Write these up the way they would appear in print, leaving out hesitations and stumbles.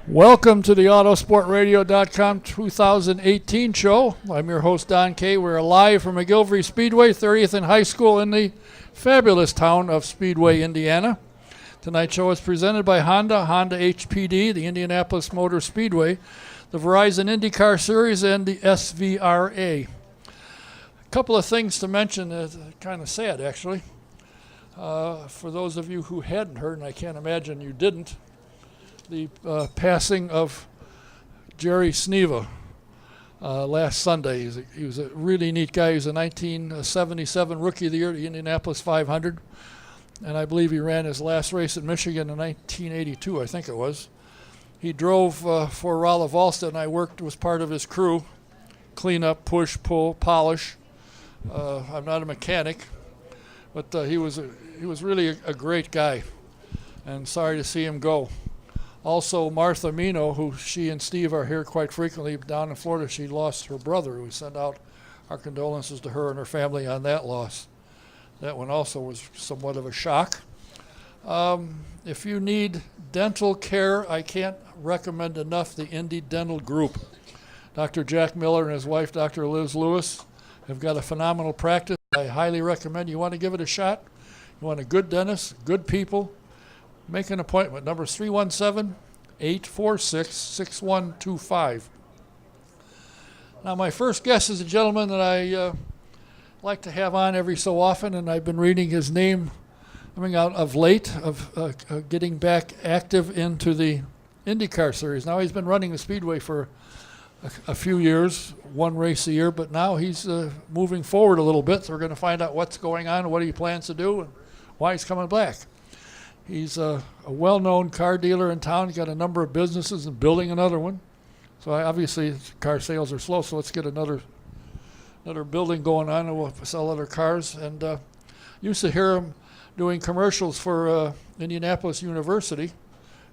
Welcome to the Autosportradio.com 2018 show. I'm your host, Don Kay. We're live from McGilvery Speedway, 30th and High School in the fabulous town of Speedway, Indiana. Tonight's show is presented by Honda HPD, the Indianapolis Motor Speedway, the Verizon IndyCar Series, and the SVRA. A couple of things to mention, kind of sad actually. For those of you who hadn't heard, and I can't imagine you didn't, the passing of Jerry Sneva last Sunday. He was a really neat guy. He was a 1977 Rookie of the Year at the Indianapolis 500, and I believe he ran his last race in Michigan in 1982, I think it was. He drove for Rala Valsta, and I was part of his crew, clean up, push, pull, polish. I'm not a mechanic, but he was really a great guy, and sorry to see him go. Also, Martha Mino, who she and Steve are here quite frequently down in Florida, she lost her brother. We send out our condolences to her and her family on that loss. That one also was somewhat of a shock. If you need dental care, I can't recommend enough the Indy Dental Group. Dr. Jack Miller and his wife, Dr. Liz Lewis, have got a phenomenal practice. I highly recommend you want to give it a shot. You want a good dentist, good people. Make an appointment. Number is 317-846-6125. Now, my first guest is a gentleman that I like to have on every so often, and I've been reading his name coming out of late, of getting back active into the IndyCar series. Now, he's been running the Speedway for a few years, one race a year, but now he's moving forward a little bit, so we're going to find out what's going on and what he plans to do and why he's coming back. He's a well-known car dealer in town. He's got a number of businesses and building another one. So obviously car sales are slow, so let's get another building going on and we'll sell other cars. And used to hear him doing commercials for Indianapolis University.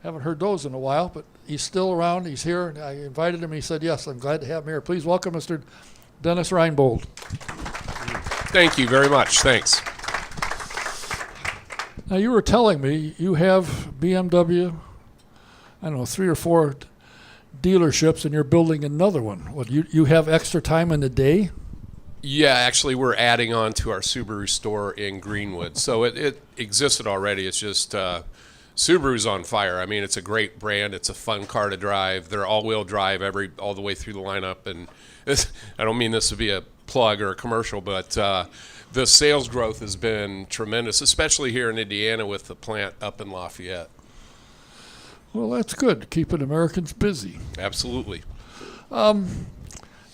Haven't heard those in a while, but he's still around. He's here. I invited him. He said, yes, I'm glad to have him here. Please welcome Mr. Dennis Reinbold. Thank you very much. Thanks. Now, you were telling me you have BMW, I don't know, 3 or 4 dealerships, and you're building another one. What, you have extra time in the day? Yeah, actually, we're adding on to our Subaru store in Greenwood. So it existed already. It's just Subaru's on fire. I mean, it's a great brand. It's a fun car to drive. They're all-wheel drive all the way through the lineup. And I don't mean this to be a plug or a commercial, but the sales growth has been tremendous, especially here in Indiana with the plant up in Lafayette. Well, that's good, keeping Americans busy. Absolutely.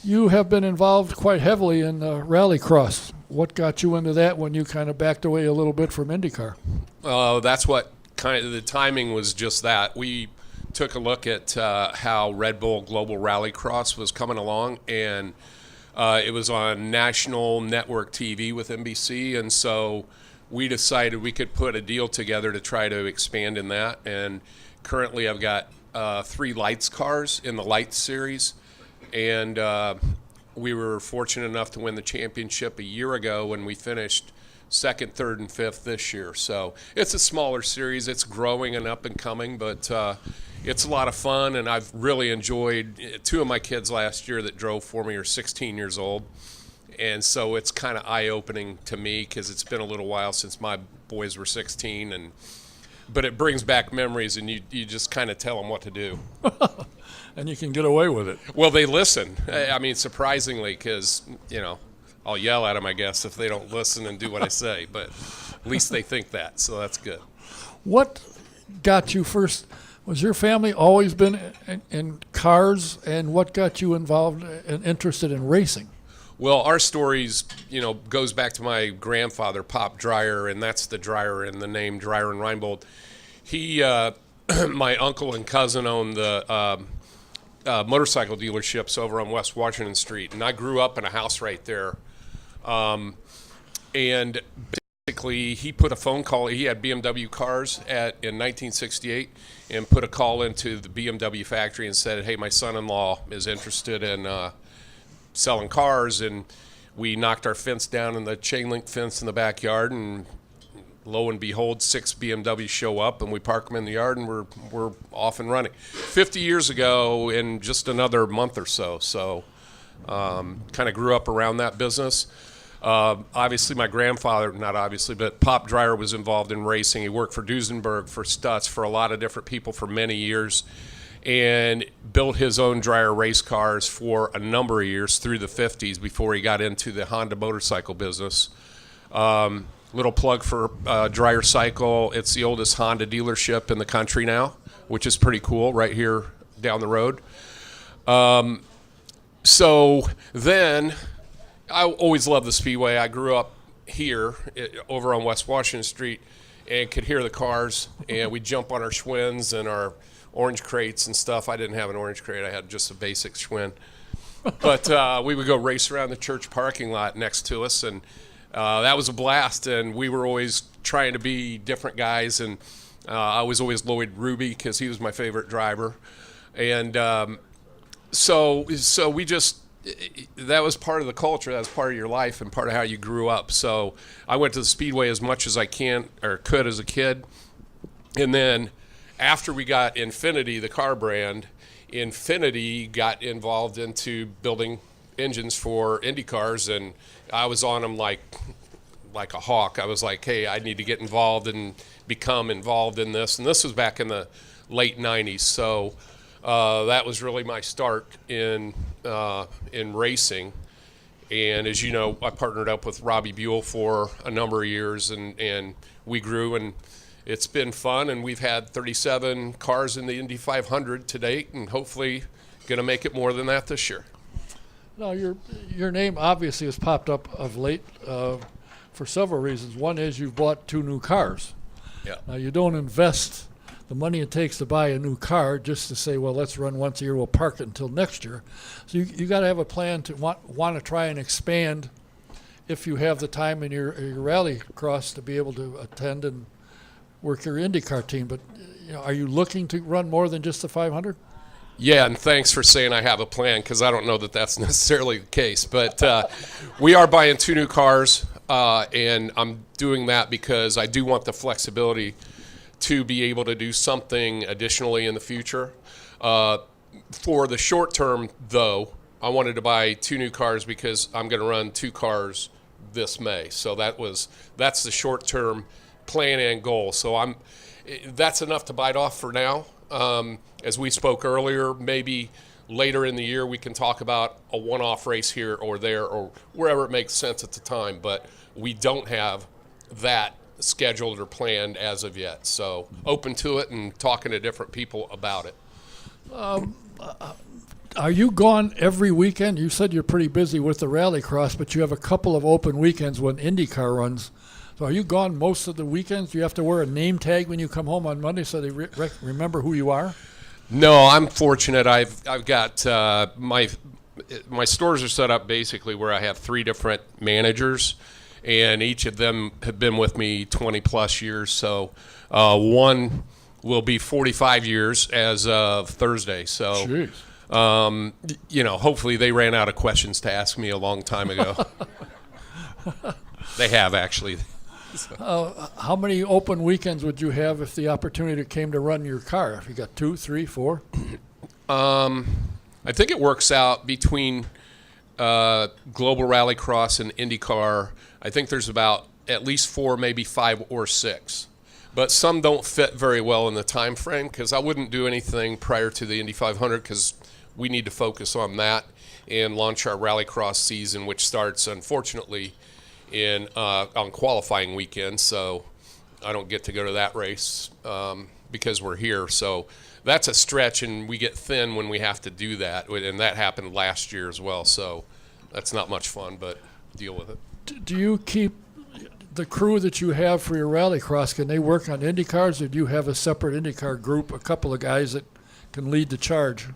You have been involved quite heavily in rallycross. What got you into that when you kind of backed away a little bit from IndyCar? That's what kind of the timing was, just that. We took a look at how Red Bull Global Rallycross was coming along, and it was on national network TV with NBC, and so we decided we could put a deal together to try to expand in that. And currently I've got 3 lights cars in the lights series, and we were fortunate enough to win the championship a year ago, and we finished 2nd, 3rd, and 5th this year. So it's a smaller series. It's growing and up and coming, but it's a lot of fun, and I've really enjoyed 2 of my kids last year that drove for me are 16 years old. And so it's kind of eye-opening to me because it's been a little while since my boys were 16. But it brings back memories, and you just kind of tell them what to do. And you can get away with it. Well, they listen. I mean, surprisingly, because, I'll yell at them, I guess, if they don't listen and do what I say. But at least they think that, so that's good. What got you first? Was your family always been in cars, and what got you involved and interested in racing? Well, our stories, goes back to my grandfather, Pop Dreyer, and that's the Dreyer in the name, Dreyer and Reinbold. He, my uncle and cousin owned the motorcycle dealerships over on West Washington Street, and I grew up in a house right there. And basically, he put a phone call. He had BMW cars in 1968, and put a call into the BMW factory and said, "Hey, my son-in-law is interested in selling cars." And we knocked our fence down, and the chain link fence in the backyard, and lo and behold, 6 BMWs show up, and we park them in the yard, and we're off and running. 50 years ago, in just another month or so. So kind of grew up around that business. Obviously, my grandfather, not obviously, but Pop Dreyer was involved in racing. He worked for Duesenberg, for Stutz, for a lot of different people for many years, and built his own Dreyer race cars for a number of years through the 50s before he got into the Honda motorcycle business. Little plug for Dreyer Cycle. It's the oldest Honda dealership in the country now, which is pretty cool, right here down the road. So then, I always loved the Speedway. I grew up here over on West Washington Street and could hear the cars, and we'd jump on our Schwinn's and our orange crates and stuff. I didn't have an orange crate. I had just a basic Schwinn. But we would go race around the church parking lot next to us, and that was a blast. And we were always trying to be different guys, and I was always Lloyd Ruby because he was my favorite driver. And so we just, that was part of the culture. That was part of your life and part of how you grew up. So I went to the Speedway as much as I could as a kid. And then after we got Infiniti, the car brand, Infiniti got involved into building engines for Indy cars, and I was on them like a hawk. I was like, hey, I need to get involved and become involved in this. And this was back in the late 90s. So that was really my start in racing. And as you know, I partnered up with Robbie Buell for a number of years, and we grew, and it's been fun. And we've had 37 cars in the Indy 500 to date, and hopefully going to make it more than that this year. Now, your name obviously has popped up of late for several reasons. One is you've bought 2 new cars. Yeah. Now, you don't invest the money it takes to buy a new car just to say, well, let's run once a year, we'll park it until next year. So you got to have a plan to want to try and expand if you have the time in your rally cross to be able to attend and work your IndyCar team. But are you looking to run more than just the 500? Yeah, and thanks for saying I have a plan, because I don't know that that's necessarily the case. But we are buying 2 new cars, and I'm doing that because I do want the flexibility to be able to do something additionally in the future. For the short term, though, I wanted to buy 2 new cars because I'm going to run 2 cars this May. So that's the short term plan and goal. So that's enough to bite off for now. As we spoke earlier, maybe later in the year we can talk about a one-off race here or there or wherever it makes sense at the time. But we don't have that scheduled or planned as of yet. So open to it and talking to different people about it. Are you gone every weekend? You said you're pretty busy with the rallycross, but you have a couple of open weekends when IndyCar runs. So are you gone most of the weekends? Do you have to wear a name tag when you come home on Monday so they remember who you are? No, I'm fortunate. I've got my stores are set up basically where I have 3 different managers, and each of them have been with me 20 plus years. So one will be 45 years as of Thursday. So, hopefully they ran out of questions to ask me a long time ago. They have, actually. How many open weekends would you have if the opportunity came to run your car? If you got 2, 3, 4? I think it works out between Global Rallycross and IndyCar. I think there's about at least 4, maybe 5 or 6. But some don't fit very well in the time frame, because I wouldn't do anything prior to the Indy 500 because we need to focus on that and launch our Rallycross season, which starts, unfortunately, on qualifying weekend. So I don't get to go to that race because we're here. So that's a stretch, and we get thin when we have to do that. And that happened last year as well. So that's not much fun, but deal with it. Do you keep the crew that you have for your rallycross? Can they work on Indy cars, or do you have a separate IndyCar group, a couple of guys that can lead the charge?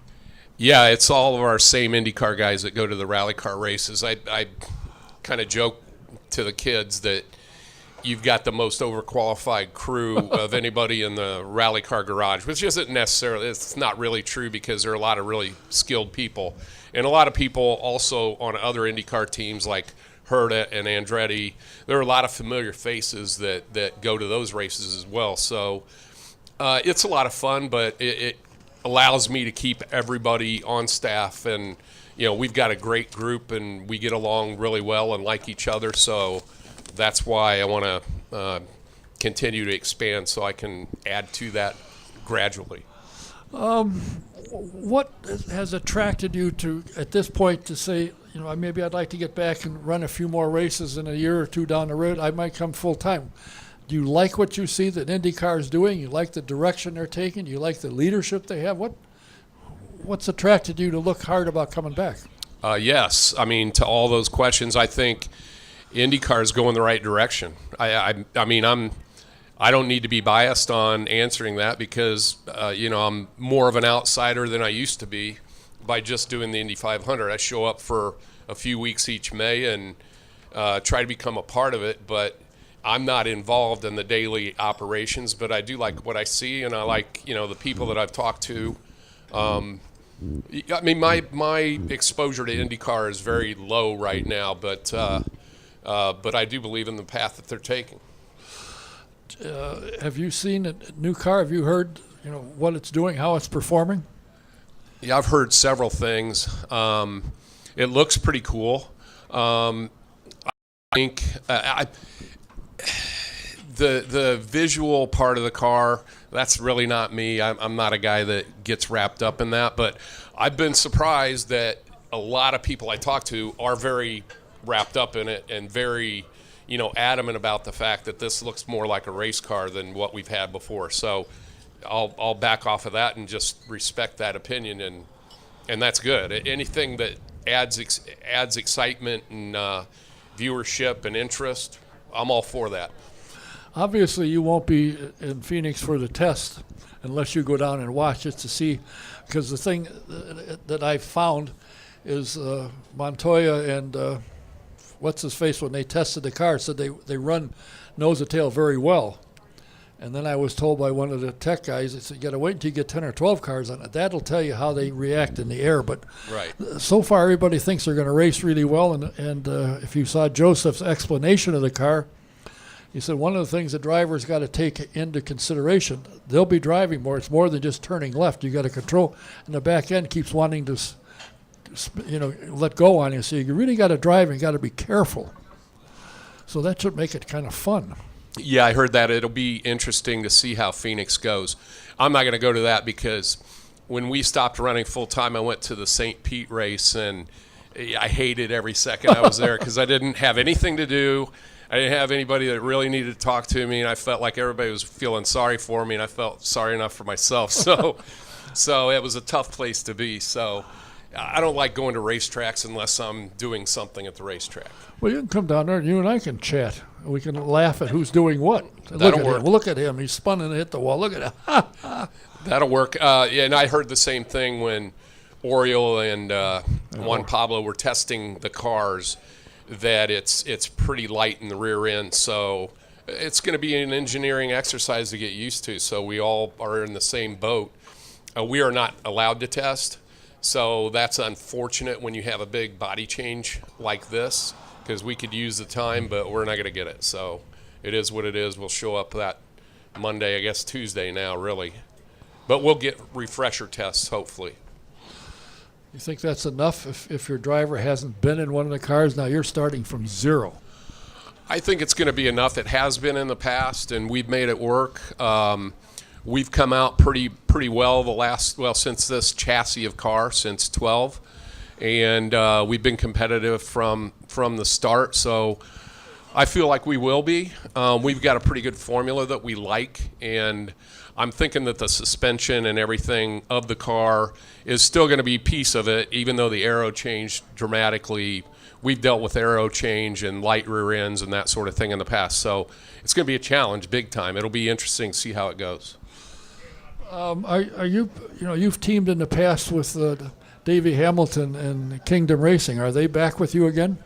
Yeah, it's all of our same IndyCar guys that go to the rally car races. I kind of joke to the kids that, you've got the most overqualified crew of anybody in the rally car garage, which isn't necessarily, it's not really true because there are a lot of really skilled people. And a lot of people also on other IndyCar teams like Herta and Andretti. There are a lot of familiar faces that go to those races as well. So it's a lot of fun, but it allows me to keep everybody on staff. And, we've got a great group and we get along really well and like each other. So that's why I want to continue to expand so I can add to that gradually. What has attracted you to, at this point, to say, maybe I'd like to get back and run a few more races in a year or two down the road. I might come full time. Do you like what you see that IndyCar is doing? You like the direction they're taking? You like the leadership they have? What's attracted you to look hard about coming back? Yes. I mean, to all those questions, I think IndyCar is going the right direction. I don't need to be biased on answering that because, I'm more of an outsider than I used to be by just doing the Indy 500. I show up for a few weeks each May and try to become a part of it, but I'm not involved in the daily operations, but I do like what I see, and I like, the people that I've talked to. My exposure to IndyCar is very low right now, but I do believe in the path that they're taking. Have you seen a new car? Have you heard, what it's doing, how it's performing? Yeah, I've heard several things. It looks pretty cool. I think the visual part of the car, that's really not me. I'm not a guy that gets wrapped up in that, but I've been surprised that a lot of people I talk to are very wrapped up in it and very, adamant about the fact that this looks more like a race car than what we've had before. So I'll back off of that and just respect that opinion, and that's good. Anything that adds excitement and viewership and interest, I'm all for that. Obviously, you won't be in Phoenix for the test unless you go down and watch just to see, because the thing that I found is Montoya and what's his face, when they tested the car, said they run nose to tail very well. And then I was told by one of the tech guys, they said, you got to wait until you get 10 or 12 cars on it. That'll tell you how they react in the air. But right. So far, everybody thinks they're going to race really well. And if you saw Joseph's explanation of the car, he said one of the things the driver's got to take into consideration, they'll be driving more. It's more than just turning left. You got to control. And the back end keeps wanting to, let go on you. So you really got to drive and got to be careful. So that should make it kind of fun. Yeah, I heard that. It'll be interesting to see how Phoenix goes. I'm not going to go to that because when we stopped running full-time, I went to the St. Pete race, and I hated every second I was there because I didn't have anything to do. I didn't have anybody that really needed to talk to me, and I felt like everybody was feeling sorry for me, and I felt sorry enough for myself. So it was a tough place to be. So I don't like going to racetracks unless I'm doing something at the racetrack. Well, you can come down there and you and I can chat. We can laugh at who's doing what. That'll work. Well, look at him. He's spun and hit the wall. Look at him. That'll work. And I heard the same thing when Oriole and Juan Pablo were testing the cars, that it's pretty light in the rear end. So it's going to be an engineering exercise to get used to. So we all are in the same boat. We are not allowed to test. So that's unfortunate when you have a big body change like this, because we could use the time, but we're not going to get it. So it is what it is. We'll show up that Monday, I guess Tuesday now, really. But we'll get refresher tests, hopefully. You think that's enough if your driver hasn't been in one of the cars? Now you're starting from zero. I think it's going to be enough. It has been in the past, and we've made it work. We've come out pretty well since this chassis of car, since 12. And we've been competitive from the start, so I feel like we will be. We've got a pretty good formula that we like, and I'm thinking that the suspension and everything of the car is still going to be a piece of it, even though the aero changed dramatically. We've dealt with aero change and light rear ends and that sort of thing in the past, so it's going to be a challenge, big time. It'll be interesting to see how it goes. Are you've teamed in the past with Davey Hamilton and Kingdom Racing. Are they back with you again?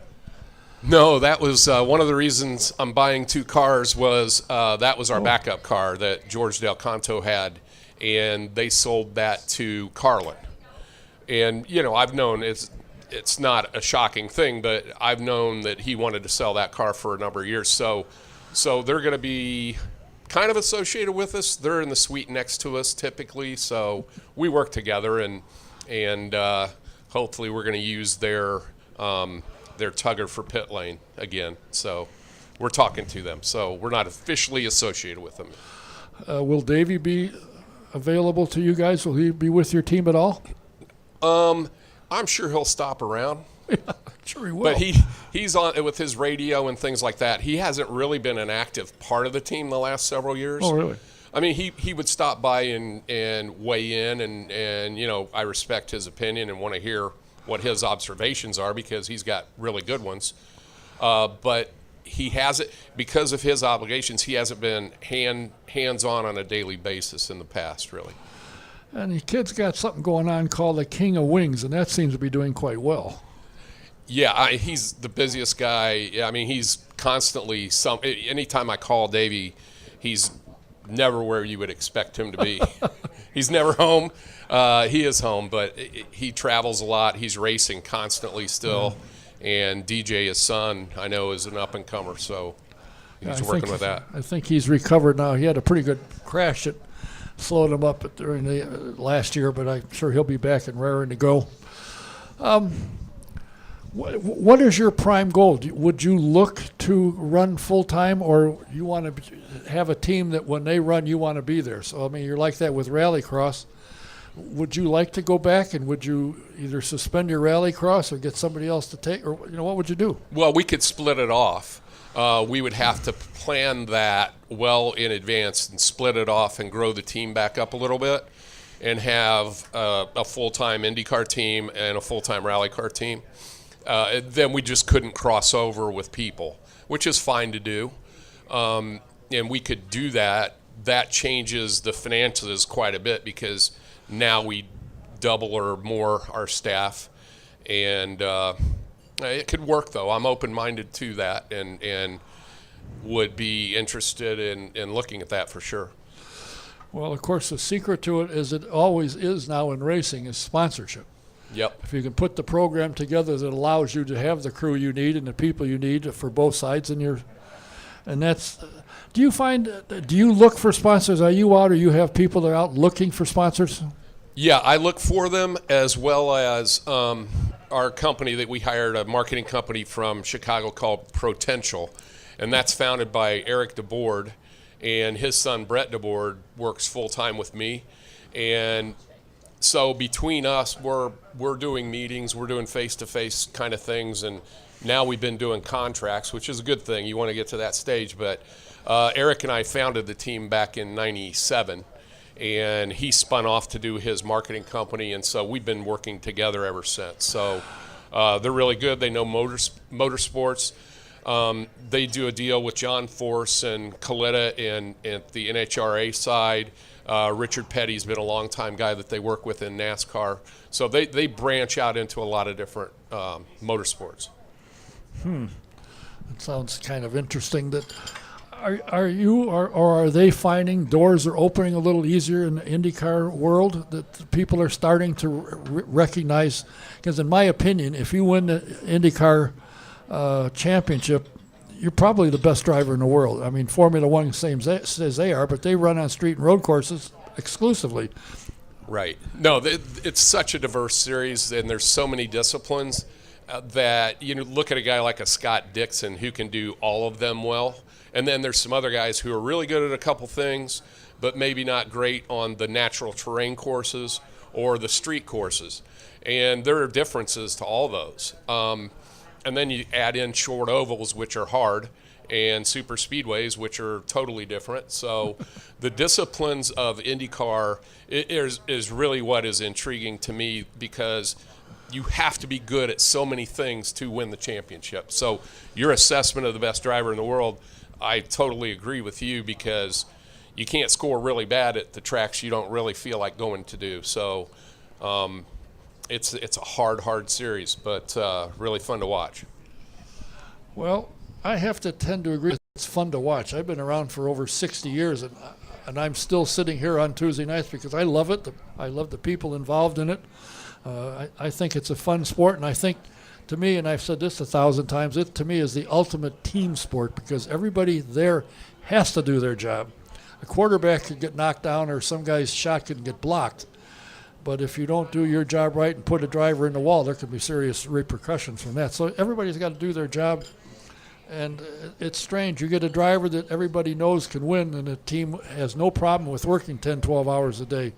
No, that was one of the reasons I'm buying 2 cars was that was our backup car that George Del Canto had, and they sold that to Carlin. And, I've known it's not a shocking thing, but I've known that he wanted to sell that car for a number of years. So they're going to be kind of associated with us. They're in the suite next to us typically, so we work together, and hopefully we're going to use their tugger for pit lane again. So we're talking to them. So we're not officially associated with them. Will Davey be available to you guys? Will he be with your team at all? I'm sure he'll stop around. Yeah, sure he will. But he's on with his radio and things like that. He hasn't really been an active part of the team the last several years. Oh, really? I mean, he would stop by and weigh in, and I respect his opinion and want to hear what his observations are because he's got really good ones. But he hasn't, because of his obligations, he hasn't been hands-on a daily basis in the past, really. And the kid's got something going on called the King of Wings, and that seems to be doing quite well. Yeah, he's the busiest guy. Yeah, I mean, he's constantly anytime I call Davey, he's never where you would expect him to be. He's never home. He is home, but he travels a lot. He's racing constantly still. And DJ, his son, I know is an up-and-comer, so he's working with that. I think he's recovered now. He had a pretty good crash that slowed him up during the last year, but I'm sure he'll be back and raring to go. What is your prime goal? Would you look to run full-time, or you want to have a team that when they run, you want to be there? So, I mean, you're like that with Rallycross. Would you like to go back, and would you either suspend your Rallycross or get somebody else to take, or what would you do? Well, we could split it off. We would have to plan that well in advance and split it off and grow the team back up a little bit and have a full-time IndyCar team and a full-time Rallycar team. Then we just couldn't cross over with people, which is fine to do. And we could do that. That changes the finances quite a bit because now we double or more our staff. And it could work, though. I'm open-minded to that and would be interested in looking at that for sure. Well, of course, the secret to it, as it always is now in racing, is sponsorship. Yep. If you can put the program together that allows you to have the crew you need and the people you need for both sides, and that's. Do you look for sponsors? Are you out, or you have people that are out looking for sponsors? Yeah, I look for them, as well as our company that we hired, a marketing company from Chicago called Potential, and that's founded by Eric DeBoard, and his son Brett DeBoard works full time with me, and so between us, we're doing meetings, we're doing face-to-face kind of things, and now we've been doing contracts, which is a good thing. You want to get to that stage, but Eric and I founded the team back in '97, and he spun off to do his marketing company, and so we've been working together ever since. So they're really good. They know motorsports. They do a deal with John Force and Coletta and the NHRA side. Richard Petty's been a long-time guy that they work with in NASCAR. So they branch out into a lot of different motorsports. That sounds kind of interesting. That are you or are they finding doors are opening a little easier in the IndyCar world, that people are starting to recognize? Because in my opinion, if you win the IndyCar championship, you're probably the best driver in the world. I mean, Formula One says they are, but they run on street and road courses exclusively. Right. No, it's such a diverse series, and there's so many disciplines that look at a guy like a Scott Dixon who can do all of them well, and then there's some other guys who are really good at a couple things, but maybe not great on the natural terrain courses or the street courses, and there are differences to all those. And then you add in short ovals, which are hard, and super speedways, which are totally different. So the disciplines of IndyCar is really what is intriguing to me, because you have to be good at so many things to win the championship. So your assessment of the best driver in the world, I totally agree with you, because you can't score really bad at the tracks you don't really feel like going to do. So it's a hard series, but really fun to watch. Well, I have to tend to agree. It's fun to watch. I've been around for over 60 years, and I'm still sitting here on Tuesday nights because I love it. I love the people involved in it. I think it's a fun sport, and I think, to me, and I've said this 1,000 times, it to me is the ultimate team sport because everybody there has to do their job. A quarterback could get knocked down or some guy's shot could get blocked. But if you don't do your job right and put a driver in the wall, there could be serious repercussions from that. So everybody's got to do their job. And it's strange. You get a driver that everybody knows can win, and the team has no problem with working 10, 12 hours a day.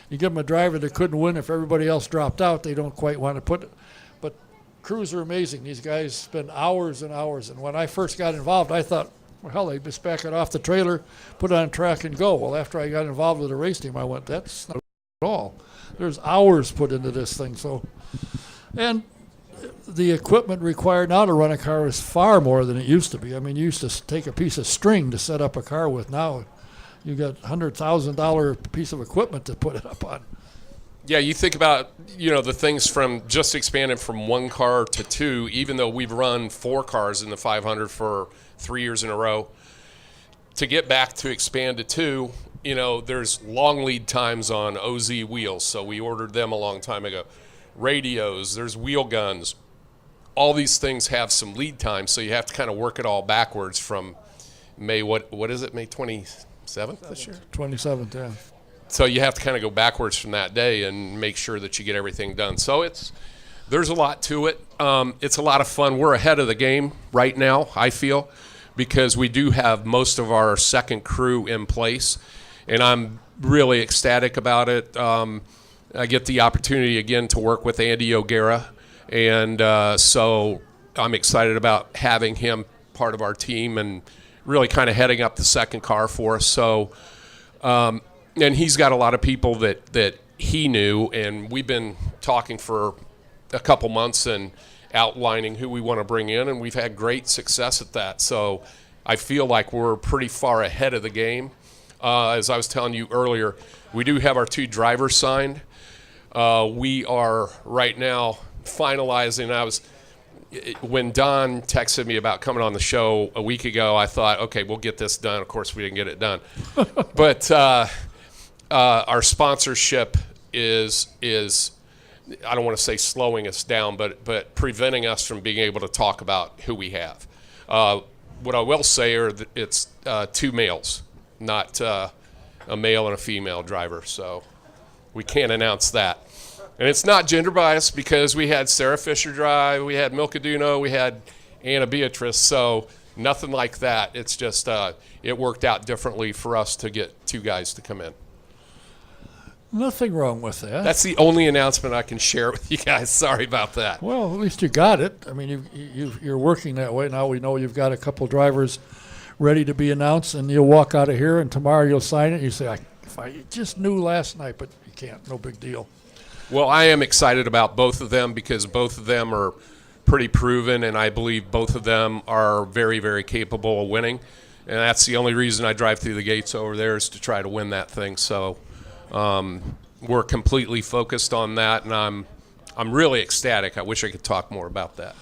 You give them a driver that couldn't win if everybody else dropped out, they don't quite want to put it. But crews are amazing. These guys spend hours and hours. And when I first got involved, I thought, well, hell, they just back it off the trailer, put it on track, and go. Well, after I got involved with the race team, I went, that's not at all. There's hours put into this thing. So, and the equipment required now to run a car is far more than it used to be. I mean, you used to take a piece of string to set up a car with. Now you got $100,000 piece of equipment to put it up on. Yeah, you think about, the things from just expanding from one car to two, even though we've run 4 cars in the 500 for 3 years in a row. To get back to expand to 2, there's long lead times on OZ wheels, so we ordered them a long time ago. Radios, there's wheel guns. All these things have some lead time, so you have to kind of work it all backwards from May, what is it, May 27th this year? 27th, yeah. So you have to kind of go backwards from that day and make sure that you get everything done. So there's a lot to it. It's a lot of fun. We're ahead of the game right now, I feel, because we do have most of our second crew in place, and I'm really ecstatic about it. I get the opportunity again to work with Andy O'Gara, and so I'm excited about having him part of our team and really kind of heading up the second car for us. So, and he's got a lot of people that he knew, and we've been talking for a couple months and outlining who we want to bring in, and we've had great success at that. So I feel like we're pretty far ahead of the game. As I was telling you earlier, we do have our 2 drivers signed. We are right now finalizing. When Don texted me about coming on the show a week ago, I thought, okay, we'll get this done. Of course, we didn't get it done. But our sponsorship is I don't want to say slowing us down, but preventing us from being able to talk about who we have. What I will say are that it's 2 males, not a male and a female driver. So we can't announce that. And it's not gender biased because we had Sarah Fisher drive, we had Milka Duno, we had Anna Beatrice, so nothing like that. It's just it worked out differently for us to get 2 guys to come in. Nothing wrong with that. That's the only announcement I can share with you guys. Sorry about that. Well, at least you got it. I mean, you're working that way. Now we know you've got a couple drivers ready to be announced, and you'll walk out of here, and tomorrow you'll sign it, and you say, if I just knew last night, but you can't. No big deal. Well, I am excited about both of them because both of them are pretty proven, and I believe both of them are very, very capable of winning. And that's the only reason I drive through the gates over there is to try to win that thing. So we're completely focused on that, and I'm really ecstatic. I wish I could talk more about that.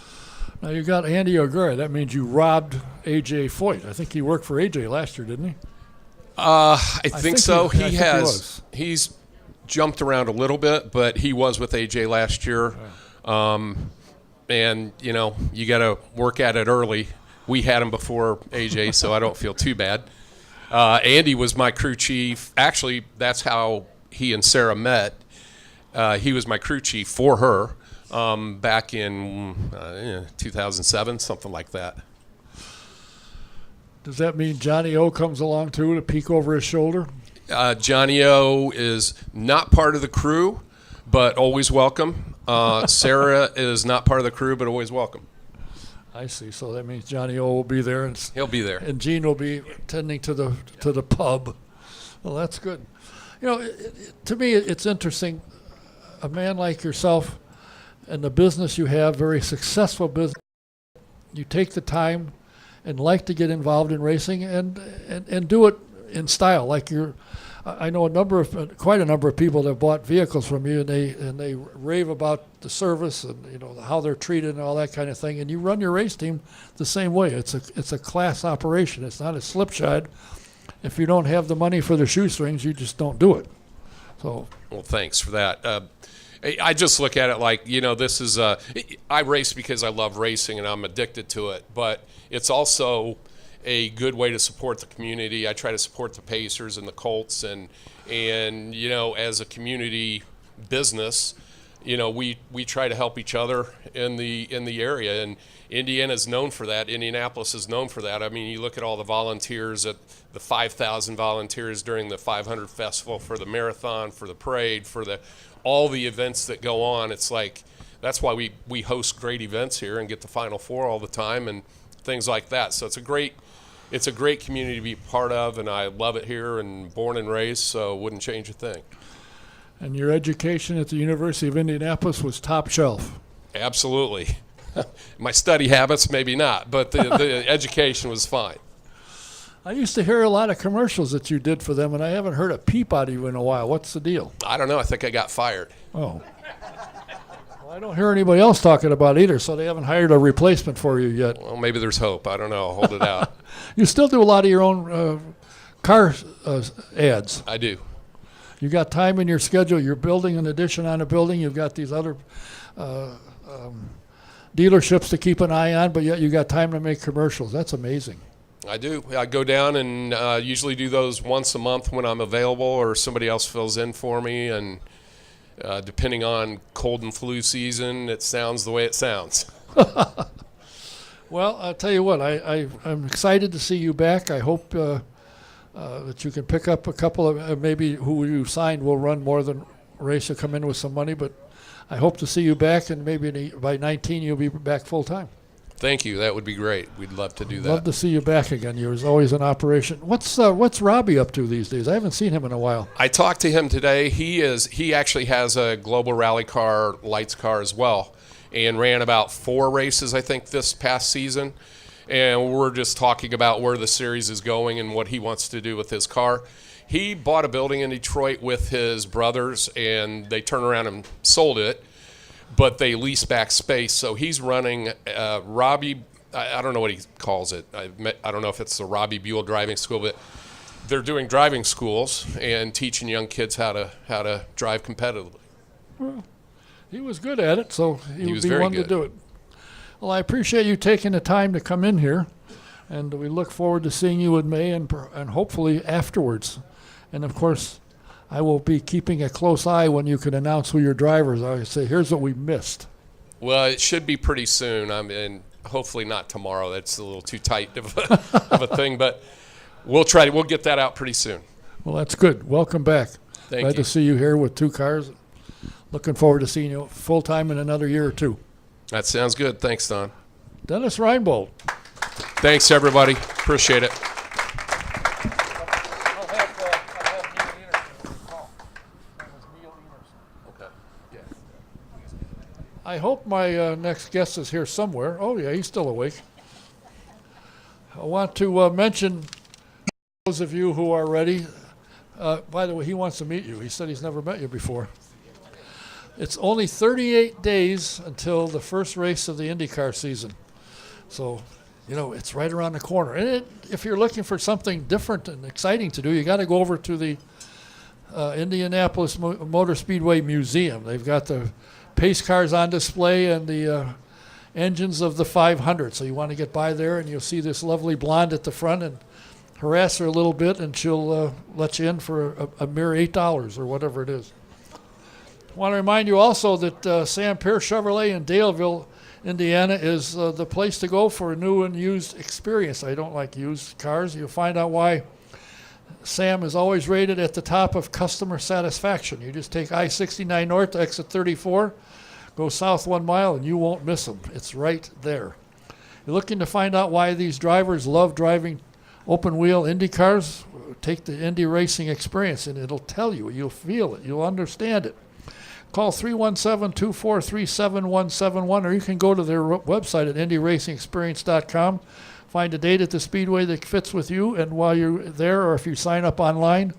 Now, you got Andy O'Gara. That means you robbed A.J. Foyt. I think he worked for A.J. last year, didn't he? I think so. He's jumped around a little bit, but he was with AJ last year. And, you got to work at it early. We had him before AJ, so I don't feel too bad. Andy was my crew chief. Actually, that's how he and Sarah met. He was my crew chief for her back in 2007, something like that. Does that mean Johnny O comes along, too, to peek over his shoulder? Johnny O is not part of the crew, but always welcome. Sarah is not part of the crew, but always welcome. I see. So that means Johnny O will be there, and he'll be there, and Gene will be tending to the pub. Well, that's good. To me, it's interesting. A man like yourself, and the business you have, very successful business. You take the time and like to get involved in racing, and do it in style. Like I know quite a number of people that have bought vehicles from you, and they rave about the service and how they're treated and all that kind of thing. And you run your race team the same way. It's a class operation. It's not a slipshod. If you don't have the money for the shoestrings, you just don't do it. So. Well, thanks for that. I just look at it like, this is I race because I love racing and I'm addicted to it, but it's also a good way to support the community. I try to support the Pacers and the Colts, and as a community business, we try to help each other in the area, and Indiana is known for that. Indianapolis is known for that. I mean, you look at all the volunteers, at the 5,000 volunteers during the 500 festival, for the marathon, for the parade, for all the events that go on. It's like, that's why we host great events here and get the Final Four all the time and things like that. So it's a great community to be part of, and I love it here, and born and raised, so wouldn't change a thing. And your education at the University of Indianapolis was top shelf. Absolutely. My study habits, maybe not, but the education was fine. I used to hear a lot of commercials that you did for them, and I haven't heard a peep out of you in a while. What's the deal? I don't know. I think I got fired. Oh. Well, I don't hear anybody else talking about it either, so they haven't hired a replacement for you yet. Well, maybe there's hope. I don't know. I'll hold it out. You still do a lot of your own car ads. I do. You got time in your schedule. You're building an addition on a building. You've got these other dealerships to keep an eye on, but yet you got time to make commercials. That's amazing. I do. I go down and usually do those once a month when I'm available, or somebody else fills in for me. And depending on cold and flu season, it sounds the way it sounds. Well, I'll tell you what, I'm excited to see you back. I hope that you can pick up a couple of, maybe who you signed will run more than a race. You'll come in with some money, but I hope to see you back, and maybe by 19 you'll be back full time. Thank you. That would be great. We'd love to do that. Love to see you back again. You're always in operation. What's Robbie up to these days? I haven't seen him in a while. I talked to him today. He actually has a global rally car, lights car as well, and ran about 4 races, I think, this past season. And we're just talking about where the series is going and what he wants to do with his car. He bought a building in Detroit with his brothers, and they turned around and sold it, but they lease back space. So he's running Robbie, I don't know what he calls it. I don't know if it's the Robbie Buell driving school, but they're doing driving schools and teaching young kids how to drive competitively. Well, he was good at it, so he would be very one good to do it. Well, I appreciate you taking the time to come in here, and we look forward to seeing you in May and hopefully afterwards. And, of course, I will be keeping a close eye when you can announce who your drivers are. I say, here's what we missed. Well, it should be pretty soon. I mean, hopefully not tomorrow. That's a little too tight of a thing, but we'll try. We'll get that out pretty soon. Well, that's good. Welcome back. Thank Glad you. to see you here with 2 cars. Looking forward to seeing you full-time in another year or 2. That sounds good. Thanks, Don. Dennis Reinbold. Thanks, everybody. Appreciate it. Okay. Yeah. I hope my next guest is here somewhere. Oh, yeah, he's still awake. I want to mention those of you who are ready. By the way, he wants to meet you. He said he's never met you before. It's only 38 days until the first race of the IndyCar season. So, it's right around the corner. And if you're looking for something different and exciting to do, you got to go over to the Indianapolis Motor Speedway Museum. They've got the pace cars on display and the engines of the 500. So you want to get by there, and you'll see this lovely blonde at the front and harass her a little bit, and she'll let you in for a mere $8 or whatever it is. I want to remind you also that Sam Pierce Chevrolet in Daleville, Indiana, is the place to go for a new and used experience. I don't like used cars. You'll find out why Sam is always rated at the top of customer satisfaction. You just take I-69 North to exit 34, go south 1 mile, and you won't miss them. It's right there. You're looking to find out why these drivers love driving open-wheel Indy cars? Take the Indy racing experience, and it'll tell you. You'll feel it. You'll understand it. Call 317-243-7171, or you can go to their website at indyracingexperience.com. Find a date at the Speedway that fits with you, and while you're there, or if you sign up online,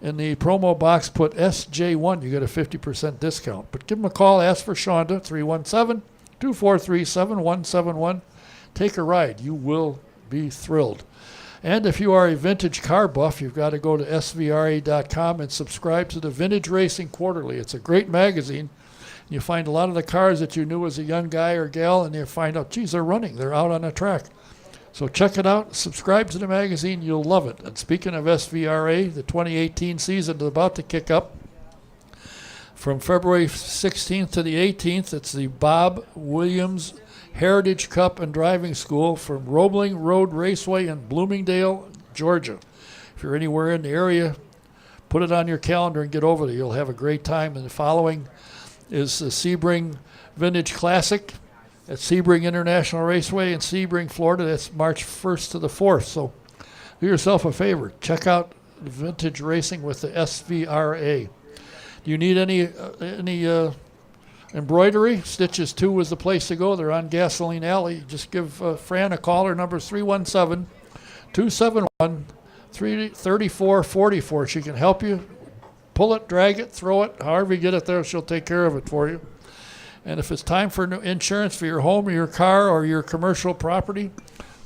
In the promo box, put SJ1. You get a 50% discount. But give them a call. Ask for Shonda, 317-243-7171. Take a ride. You will be thrilled. And if you are a vintage car buff, you've got to go to svra.com and subscribe to the Vintage Racing Quarterly. It's a great magazine. You find a lot of the cars that you knew as a young guy or gal, and you find out, geez, they're running. They're out on the track. So check it out. Subscribe to the magazine. You'll love it. And speaking of SVRA, the 2018 season is about to kick up. From February 16th to the 18th, it's the Bob Williams Heritage Cup and Driving School from Roebling Road Raceway in Bloomingdale, Georgia. If you're anywhere in the area, put it on your calendar and get over there. You'll have a great time. And the following is the Sebring Vintage Classic at Sebring International Raceway in Sebring, Florida. That's March 1st to the 4th. So do yourself a favor. Check out vintage racing with the SVRA. Do you need any embroidery? Stitches 2 is the place to go. They're on Gasoline Alley. Just give Fran a call. Her number is 317-271-3444. She can help you. Pull it, drag it, throw it. However you get it there, she'll take care of it for you. And if it's time for insurance for your home or your car or your commercial property,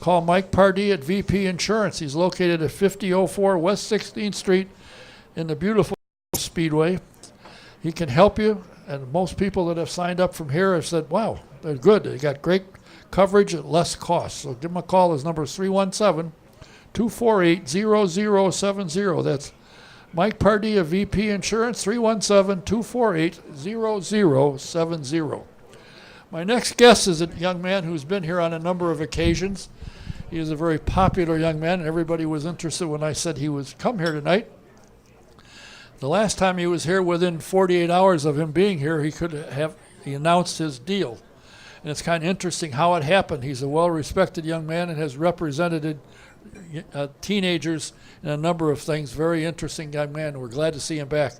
call Mike Pardee at VP Insurance. He's located at 5004 West 16th Street in the beautiful Speedway. He can help you, and most people that have signed up from here have said, wow, they're good. They got great coverage at less cost. So give him a call. His number is 317-248-0070. That's Mike Pardee of VP Insurance, 317-248-0070. My next guest is a young man who's been here on a number of occasions. He is a very popular young man, and everybody was interested when I said he was come here tonight. The last time he was here, within 48 hours of him being here, he announced his deal. And it's kind of interesting how it happened. He's a well-respected young man and has represented teenagers in a number of things. Very interesting young man. We're glad to see him back.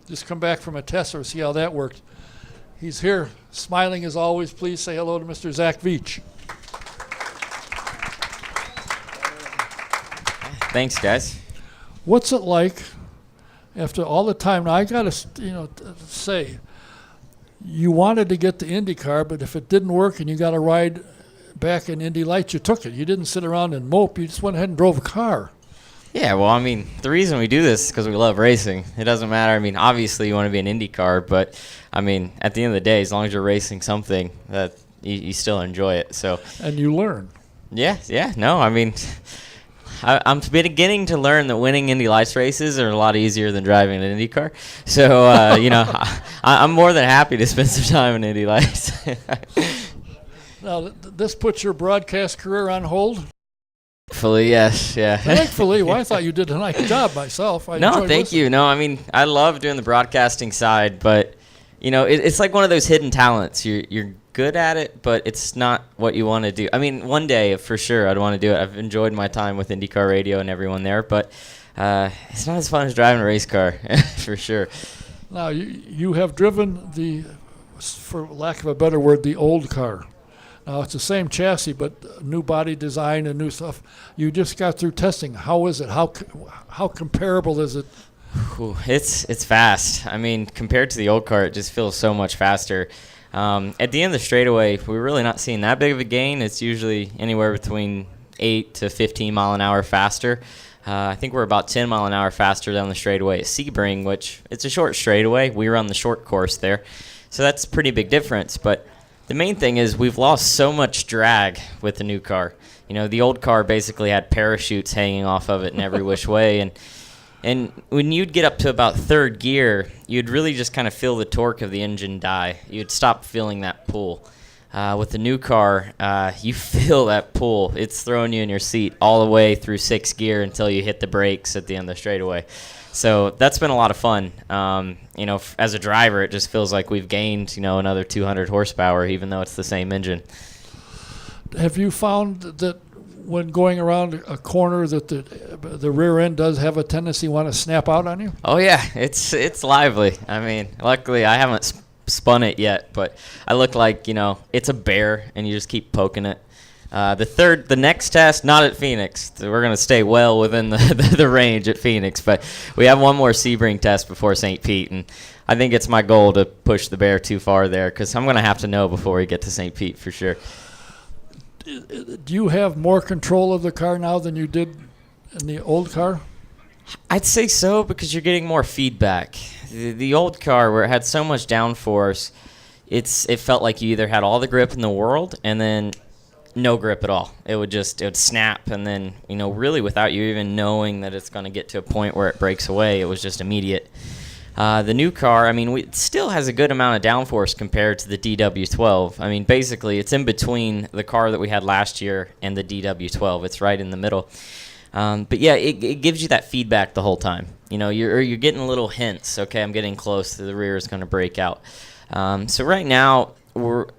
Just come back from a test or see how that worked. He's here, smiling as always. Please say hello to Mr. Zack Veach. Thanks, guys. What's it like after all the time? Now, I got to say, you wanted to get the IndyCar, but if it didn't work and you got a ride back in Indy Lights, you took it. You didn't sit around and mope. You just went ahead and drove a car. Yeah, well, I mean, the reason we do this is because we love racing. It doesn't matter. I mean, obviously you want to be an IndyCar, but, I mean, at the end of the day, as long as you're racing something, that you still enjoy it. So. And you learn. Yeah. No, I mean, I'm beginning to learn that winning Indy Lights races are a lot easier than driving an IndyCar. So, I'm more than happy to spend some time in Indy Lights. Now, this puts your broadcast career on hold? Thankfully, yes, yeah. Thankfully? Well, I thought you did a nice job myself. No, thank you. No, I mean, I love doing the broadcasting side, but, it's like one of those hidden talents. You're good at it, but it's not what you want to do. I mean, one day, for sure, I'd want to do it. I've enjoyed my time with IndyCar Radio and everyone there, but it's not as fun as driving a race car, for sure. Now, you have driven for lack of a better word, the old car. Now, it's the same chassis, but new body design and new stuff. You just got through testing. How is it? How comparable is it? It's fast. I mean, compared to the old car, it just feels so much faster. At the end of the straightaway, we're really not seeing that big of a gain. It's usually anywhere between 8 to 15 mile an hour faster. I think we're about 10 mile an hour faster down the straightaway at Sebring, which it's a short straightaway. We run the short course there. So that's a pretty big difference. But the main thing is we've lost so much drag with the new car. The old car basically had parachutes hanging off of it in every which way. And when you'd get up to about third gear, you'd really just kind of feel the torque of the engine die. You'd stop feeling that pull. With the new car, you feel that pull. It's throwing you in your seat all the way through sixth gear until you hit the brakes at the end of the straightaway. So that's been a lot of fun. As a driver, it just feels like we've gained, another 200 horsepower, even though it's the same engine. Have you found that when going around a corner that the rear end does have a tendency to want to snap out on you? Oh, yeah. It's lively. I mean, luckily I haven't spun it yet, but I look like, it's a bear, and you just keep poking it. The next test, not at Phoenix. We're going to stay well within the range at Phoenix, but we have one more Sebring test before St. Pete, and I think it's my goal to push the bear too far there because I'm going to have to know before we get to St. Pete for sure. Do you have more control of the car now than you did in the old car? I'd say so because you're getting more feedback. The old car, where it had so much downforce, it felt like you either had all the grip in the world and then no grip at all. It would snap, and then, really without you even knowing that it's going to get to a point where it breaks away, it was just immediate. The new car, it still has a good amount of downforce compared to the DW12. Basically, it's in between the car that we had last year and the DW12. It's right in the middle. But yeah, it gives you that feedback the whole time. You're getting little hints. Okay, I'm getting close. The rear is going to break out. So right now,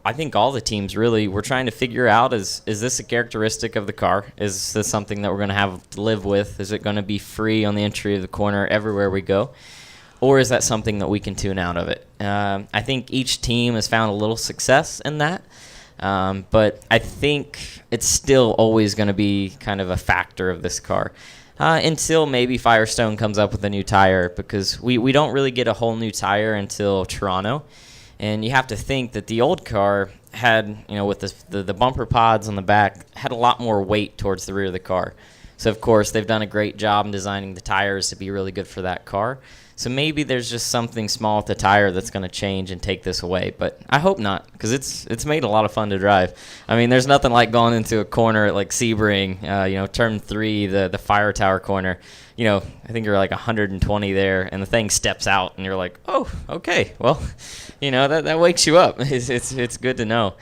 I think all the teams really, we're trying to figure out, is this a characteristic of the car? Is this something that we're going to have to live with? Is it going to be free on the entry of the corner everywhere we go? Or is that something that we can tune out of it? I think each team has found a little success in that. But I think it's still always going to be kind of a factor of this car. Until maybe Firestone comes up with a new tire, because we don't really get a whole new tire until Toronto. And you have to think that the old car had, with the bumper pods on the back, had a lot more weight towards the rear of the car. So, of course, they've done a great job in designing the tires to be really good for that car. So maybe there's just something small at the tire that's going to change and take this away. But I hope not, because it's made a lot of fun to drive. There's nothing like going into a corner like Sebring, turn 3, the fire tower corner. I think you're like 120 there, and the thing steps out, and you're like, oh, okay. Well, that wakes you up. It's good to know.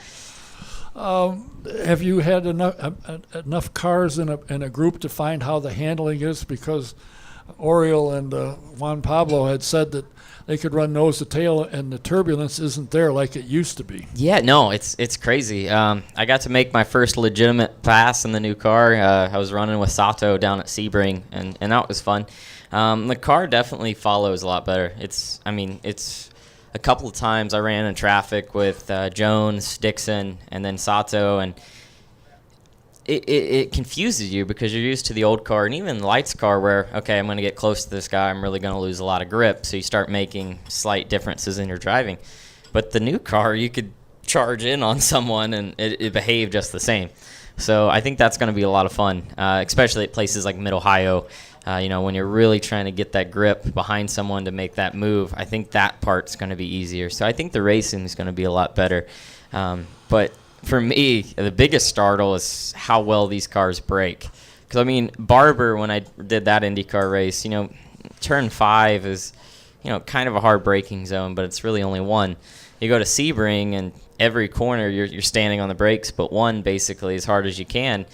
Have you had enough cars in a group to find how the handling is? Because Oriol and Juan Pablo had said that they could run nose to tail, and the turbulence isn't there like it used to be. Yeah, no, it's crazy. I got to make my first legitimate pass in the new car. I was running with Sato down at Sebring, and that was fun. The car definitely follows a lot better. It's a couple of times I ran in traffic with Jones, Dixon, and then Sato, and it confuses you because you're used to the old car and even the Lights car where, okay, I'm going to get close to this guy, I'm really going to lose a lot of grip, so you start making slight differences in your driving. But the new car, you could charge in on someone and it behaved just the same. So I think that's going to be a lot of fun, especially at places like Mid-Ohio. When you're really trying to get that grip behind someone to make that move, I think that part's going to be easier. So I think the racing is going to be a lot better. But for me, the biggest startle is how well these cars brake. Because, Barber, when I did that IndyCar race, turn 5 is, kind of a hard braking zone, but it's really only one. You go to Sebring, and every corner you're standing on the brakes, but one basically as hard as you can.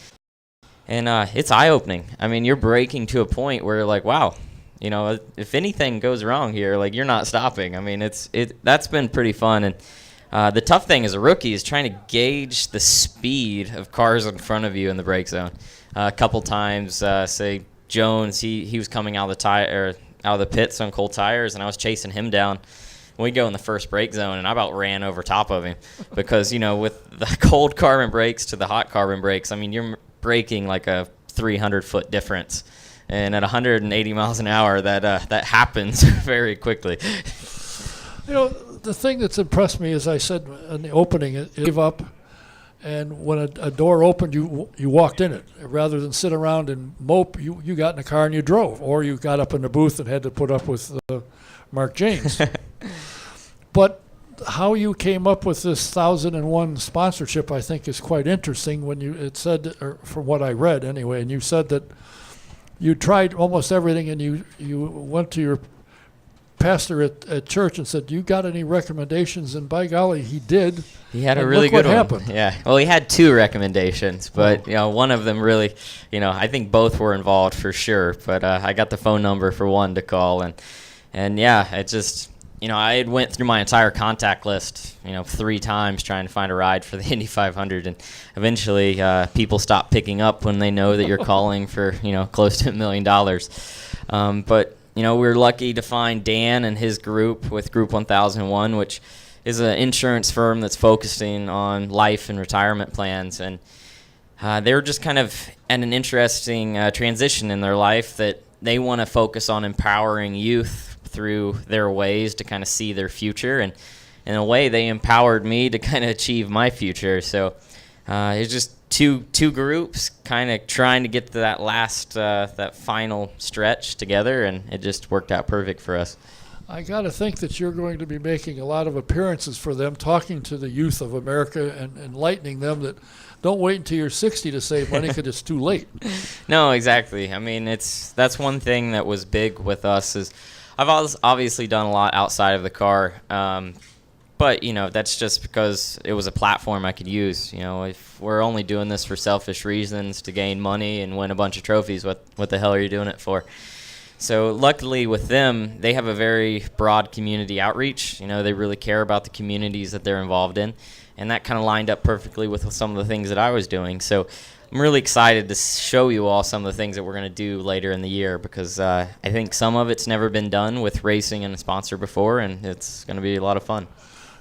And it's eye-opening. You're braking to a point where you're like, wow, if anything goes wrong here, like, you're not stopping. That's been pretty fun. And the tough thing as a rookie is trying to gauge the speed of cars in front of you in the brake zone. A couple times, say Jones, he was coming out of the pits on cold tires, and I was chasing him down. We go in the first brake zone, and I about ran over top of him because with the cold carbon brakes to the hot carbon brakes, you're braking like a 300-foot difference, and at 180 miles an hour, that happens very quickly. The thing that's impressed me, as I said in the opening, it gave up, and when a door opened, you walked in it. Rather than sit around and mope, you got in the car and you drove, or you got up in the booth and had to put up with Mark James. But how you came up with this 1001 sponsorship, I think, is quite interesting. When it said, or from what I read anyway, and you said that you tried almost everything, and you went to your pastor at church and said, you got any recommendations? And by golly, he did. He had a and really look good what one. Happened. Yeah. Well, he had 2 recommendations, but one of them really, I think both were involved for sure. But I got the phone number for one to call, and yeah, it just, I had went through my entire contact list, 3 times trying to find a ride for the Indy 500, and eventually people stop picking up when they know that you're calling for, close to $1 million. But we were lucky to find Dan and his group with Group 1001, which is an insurance firm that's focusing on life and retirement plans. And they're just kind of at an interesting transition in their life that they want to focus on empowering youth through their ways to kind of see their future. And in a way, they empowered me to kind of achieve my future. So it's just two groups kind of trying to get to that last, that final stretch together, and it just worked out perfect for us. I got to think that you're going to be making a lot of appearances for them, talking to the youth of America and enlightening them that don't wait until you're 60 to save money because it's too late. No, exactly. I mean, that's one thing that was big with us is I've obviously done a lot outside of the car, but, that's just because it was a platform I could use. If we're only doing this for selfish reasons to gain money and win a bunch of trophies, what the hell are you doing it for? So luckily with them, they have a very broad community outreach. They really care about the communities that they're involved in, and that kind of lined up perfectly with some of the things that I was doing. So I'm really excited to show you all some of the things that we're going to do later in the year, because I think some of it's never been done with racing and a sponsor before, and it's going to be a lot of fun.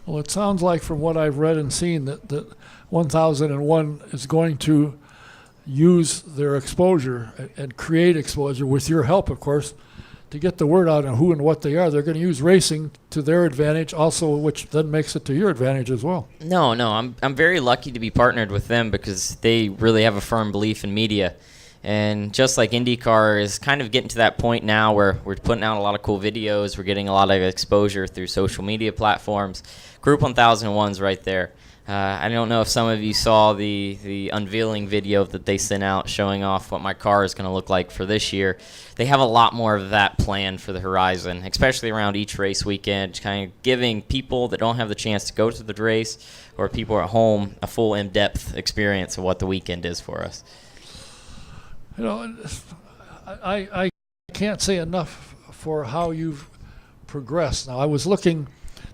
Well, it sounds like from what I've read and seen that 1001 is going to use their exposure and create exposure with your help, of course, to get the word out on who and what they are. They're going to use racing to their advantage also, which then makes it to your advantage as well. No, I'm very lucky to be partnered with them because they really have a firm belief in media. And just like IndyCar is kind of getting to that point now where we're putting out a lot of cool videos, we're getting a lot of exposure through social media platforms. Group 1001's right there. I don't know if some of you saw the unveiling video that they sent out showing off what my car is going to look like for this year. They have a lot more of that planned for the horizon, especially around each race weekend, kind of giving people that don't have the chance to go to the race or people at home a full in-depth experience of what the weekend is for us. I can't say enough for how you've progressed. Now, I was looking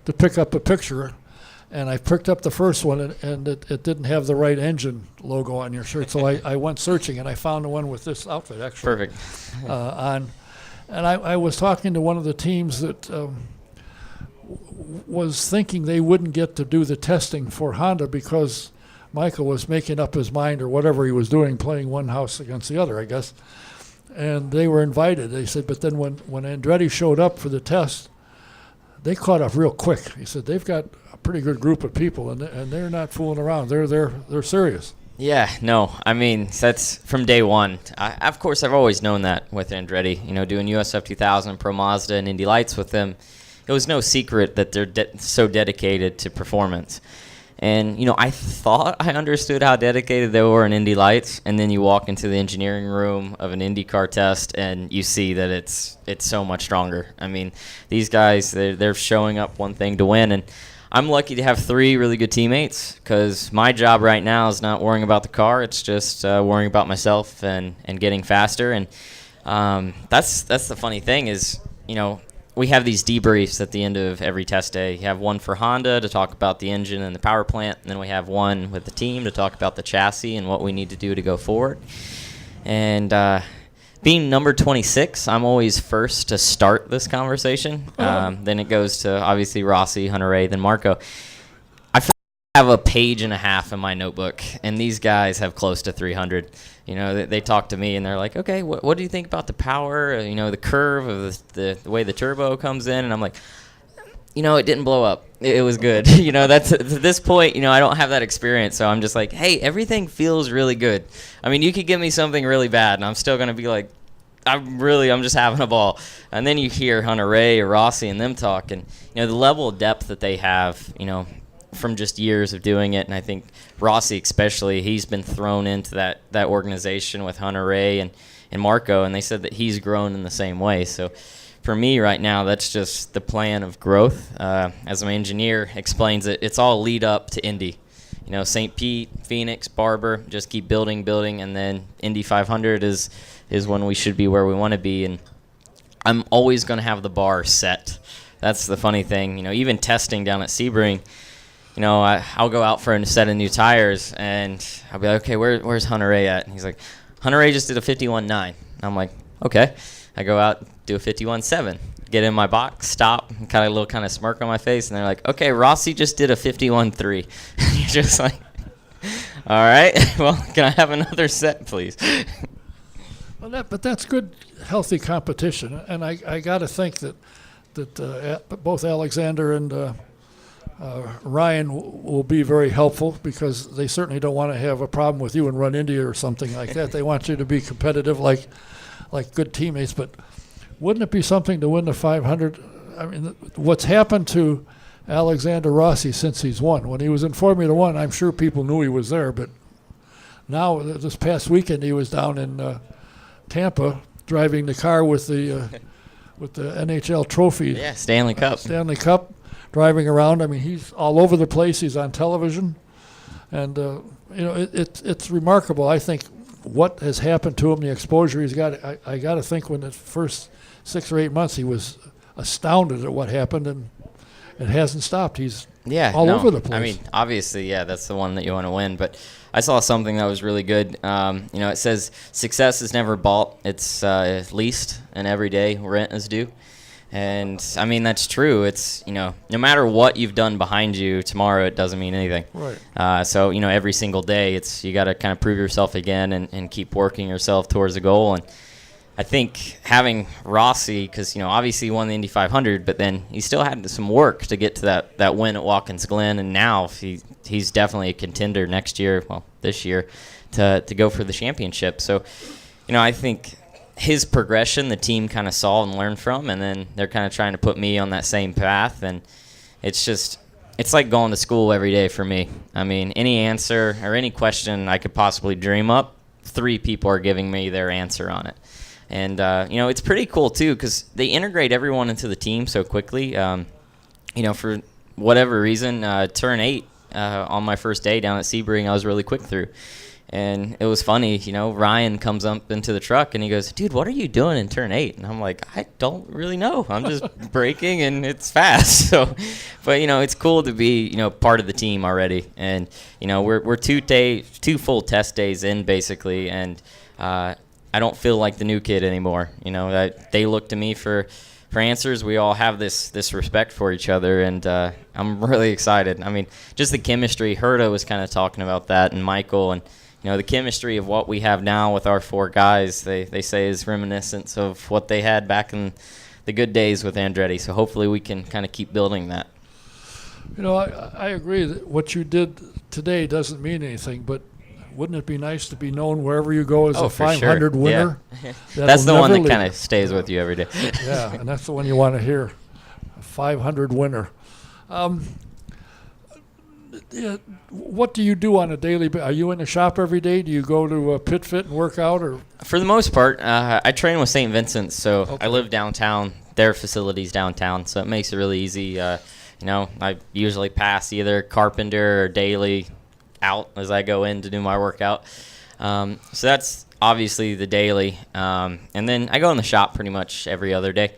to pick up a picture, and I picked up the first one, and it didn't have the right engine logo on your shirt, so I went searching, and I found the one with this outfit, actually. Perfect. On. And I was talking to one of the teams that was thinking they wouldn't get to do the testing for Honda because Michael was making up his mind or whatever he was doing, playing one house against the other, I guess. And they were invited. They said, but then when Andretti showed up for the test, they caught up real quick. He said they've got a pretty good group of people, and they're not fooling around. They're serious. Yeah, no, I mean, that's from day one. Of course, I've always known that with Andretti. Doing USF 2000, Pro Mazda, and Indy Lights with them, it was no secret that they're so dedicated to performance. And, I thought I understood how dedicated they were in Indy Lights, and then you walk into the engineering room of an IndyCar test, and you see that it's so much stronger. I mean, these guys, they're showing up one thing to win, and I'm lucky to have 3 really good teammates because my job right now is not worrying about the car. It's just worrying about myself and getting faster. And that's the funny thing is, we have these debriefs at the end of every test day. You have one for Honda to talk about the engine and the power plant, and then we have one with the team to talk about the chassis and what we need to do to go forward. And being number 26, I'm always first to start this conversation. Then it goes to, obviously, Rossi, Hunter-Reay, then Marco. I have a page and a half in my notebook, and these guys have close to 300. They talk to me, and they're like, okay, what do you think about the power, the curve of the way the turbo comes in? And I'm like, it didn't blow up. It was good. That's at this point, I don't have that experience, so I'm just like, hey, everything feels really good. I mean, you could give me something really bad, and I'm still going to be like, I'm just having a ball. And then you hear Hunter-Reay or Rossi and them talk, and, the level of depth that they have, from just years of doing it. And I think Rossi especially, he's been thrown into that organization with Hunter-Reay and Marco, and they said that he's grown in the same way. So for me right now, that's just the plan of growth. As my engineer explains it, it's all lead up to Indy. St. Pete, Phoenix, Barber, just keep building, and then Indy 500 is when we should be where we want to be. And I'm always going to have the bar set. That's the funny thing. Even testing down at Sebring, I'll go out for a set of new tires, and I'll be like, okay, where's Hunter-Reay at? And he's like, Hunter-Reay just did a 51.9. I'm like, okay. I go out, do a 51.7, get in my box, stop, and kind of smirk on my face, and they're like, okay, Rossi just did a 51.3. And you're just like, All right. Well, can I have another set, please? Well, but that's good, healthy competition, and I got to think that both Alexander and Ryan will be very helpful, because they certainly don't want to have a problem with you and run into you or something like that. They want you to be competitive, like good teammates. But wouldn't it be something to win the 500? I mean, what's happened to Alexander Rossi since he's won? When he was in Formula One, I'm sure people knew he was there, but now this past weekend he was down in Tampa driving the car with the NHL trophy. Yeah, Stanley Cup, driving around. I mean, he's all over the place. He's on television, and it's remarkable. I think what has happened to him, the exposure he's got. I got to think when the first 6 or 8 months he was astounded at what happened, and it hasn't stopped. He's all over the place. I mean, obviously, that's the one that you want to win. But I saw something that was really good. It says success is never bought. It's leased, and every day rent is due. And, I mean, that's true. It's, no matter what you've done behind you, tomorrow it doesn't mean anything. Right. So, every single day you got to kind of prove yourself again and keep working yourself towards a goal. And I think having Rossi, because, obviously he won the Indy 500, but then he still had some work to get to that win at Watkins Glen, and now he's definitely a contender next year, this year, to go for the championship. So, I think his progression, the team kind of saw and learned from, and then they're kind of trying to put me on that same path, and it's like going to school every day for me. I mean, any answer or any question I could possibly dream up, 3 people are giving me their answer on it. And, it's pretty cool, too, because they integrate everyone into the team so quickly. For whatever reason, turn 8 on my first day down at Sebring, I was really quick through. And it was funny, Ryan comes up into the truck and he goes, "Dude, what are you doing in turn 8?" And I'm like, "I don't really know. I'm just braking and it's fast." So, but, it's cool to be, part of the team already. And, we're 2 full test days in, basically, and I don't feel like the new kid anymore. That they look to me for answers. We all have this respect for each other, and I'm really excited. I mean, just the chemistry. Herta was kind of talking about that, and Michael, and the chemistry of what we have now with our 4 guys. They say is reminiscent of what they had back in the good days with Andretti. So hopefully we can kind of keep building that. I agree that what you did today doesn't mean anything, but wouldn't it be nice to be known wherever you go as a 500 winner? Yeah. That's the one that kind of stays with you every day. Yeah, and that's the one you want to hear, a 500 winner. What do you do on a daily basis? Are you in the shop every day? Do you go to Pit Fit and work out? Or? For the most part, I train with St. Vincent's, so okay. I live downtown. Their facility's downtown, so it makes it really easy. I usually pass either Carpenter or Daly out as I go in to do my workout. So that's obviously the daily. And then I go in the shop pretty much every other day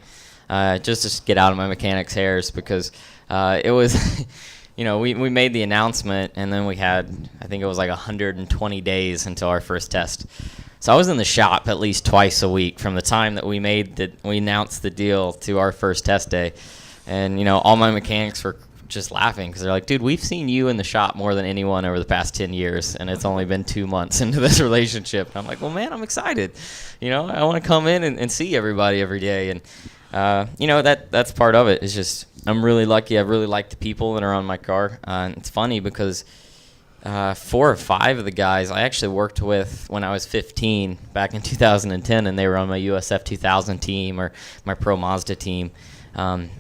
just to get out of my mechanic's hairs, because it was, we made the announcement, and then we had, I think it was like 120 days until our first test. So I was in the shop at least twice a week from the time that we announced the deal to our first test day. And, all my mechanics were just laughing, because they're like, "Dude, we've seen you in the shop more than anyone over the past 10 years, and it's only been 2 months into this relationship." And I'm like, "Well, man, I'm excited. I want to come in and see everybody every day." And, that's part of it. It's just I'm really lucky. I really like the people that are on my car. And it's funny because 4 or 5 of the guys I actually worked with when I was 15 back in 2010, and they were on my USF 2000 team or my Pro Mazda team.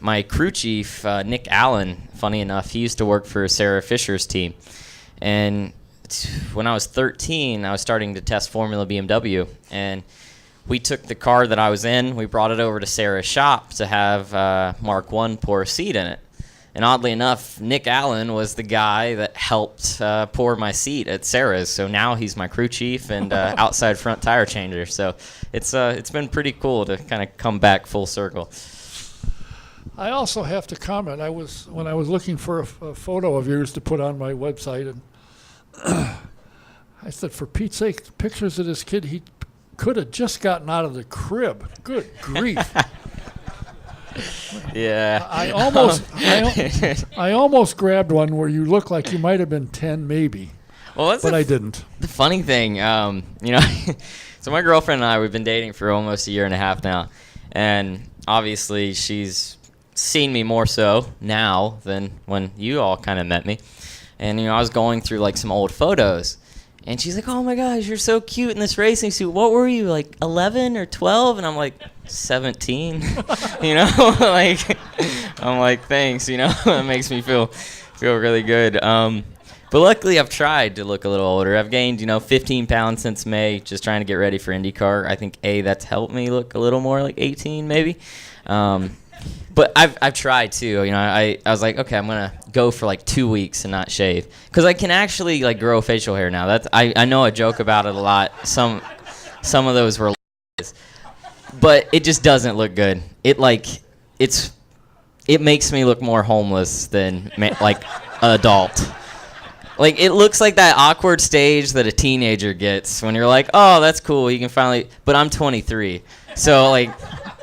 My crew chief, Nick Allen, funny enough, he used to work for Sarah Fisher's team. And when I was 13, I was starting to test Formula BMW. And we took the car that I was in, we brought it over to Sarah's shop to have Mark I pour a seat in it. And oddly enough, Nick Allen was the guy that helped pour my seat at Sarah's. So now he's my crew chief and outside front tire changer. So it's been pretty cool to kind of come back full circle. I also have to comment. When I was looking for a photo of yours to put on my website, and I said, for Pete's sake, pictures of this kid, he could have just gotten out of the crib. Good grief. Yeah. I almost grabbed one where you look like you might have been 10, maybe. Well, that's but I didn't. the funny thing. So my girlfriend and I, we've been dating for almost a year and a half now, and obviously she's seen me more so now than when you all kind of met me. And I was going through like some old photos, and she's like, "Oh my gosh, you're so cute in this racing suit. What were you, like 11 or 12?" And I'm like, 17. Like I'm like, thanks. That makes me feel really good. But luckily, I've tried to look a little older. I've gained, 15 pounds since May, just trying to get ready for IndyCar. I think that's helped me look a little more like 18, maybe. But I've tried too. I was like, okay, I'm gonna go for like 2 weeks and not shave, because I can actually like grow facial hair now. I know I joke about it a lot. Some of those were lies, but it just doesn't look good. It makes me look more homeless than like an adult. Like, it looks like that awkward stage that a teenager gets when you're like, oh, that's cool, you can finally, but I'm 23. So, like,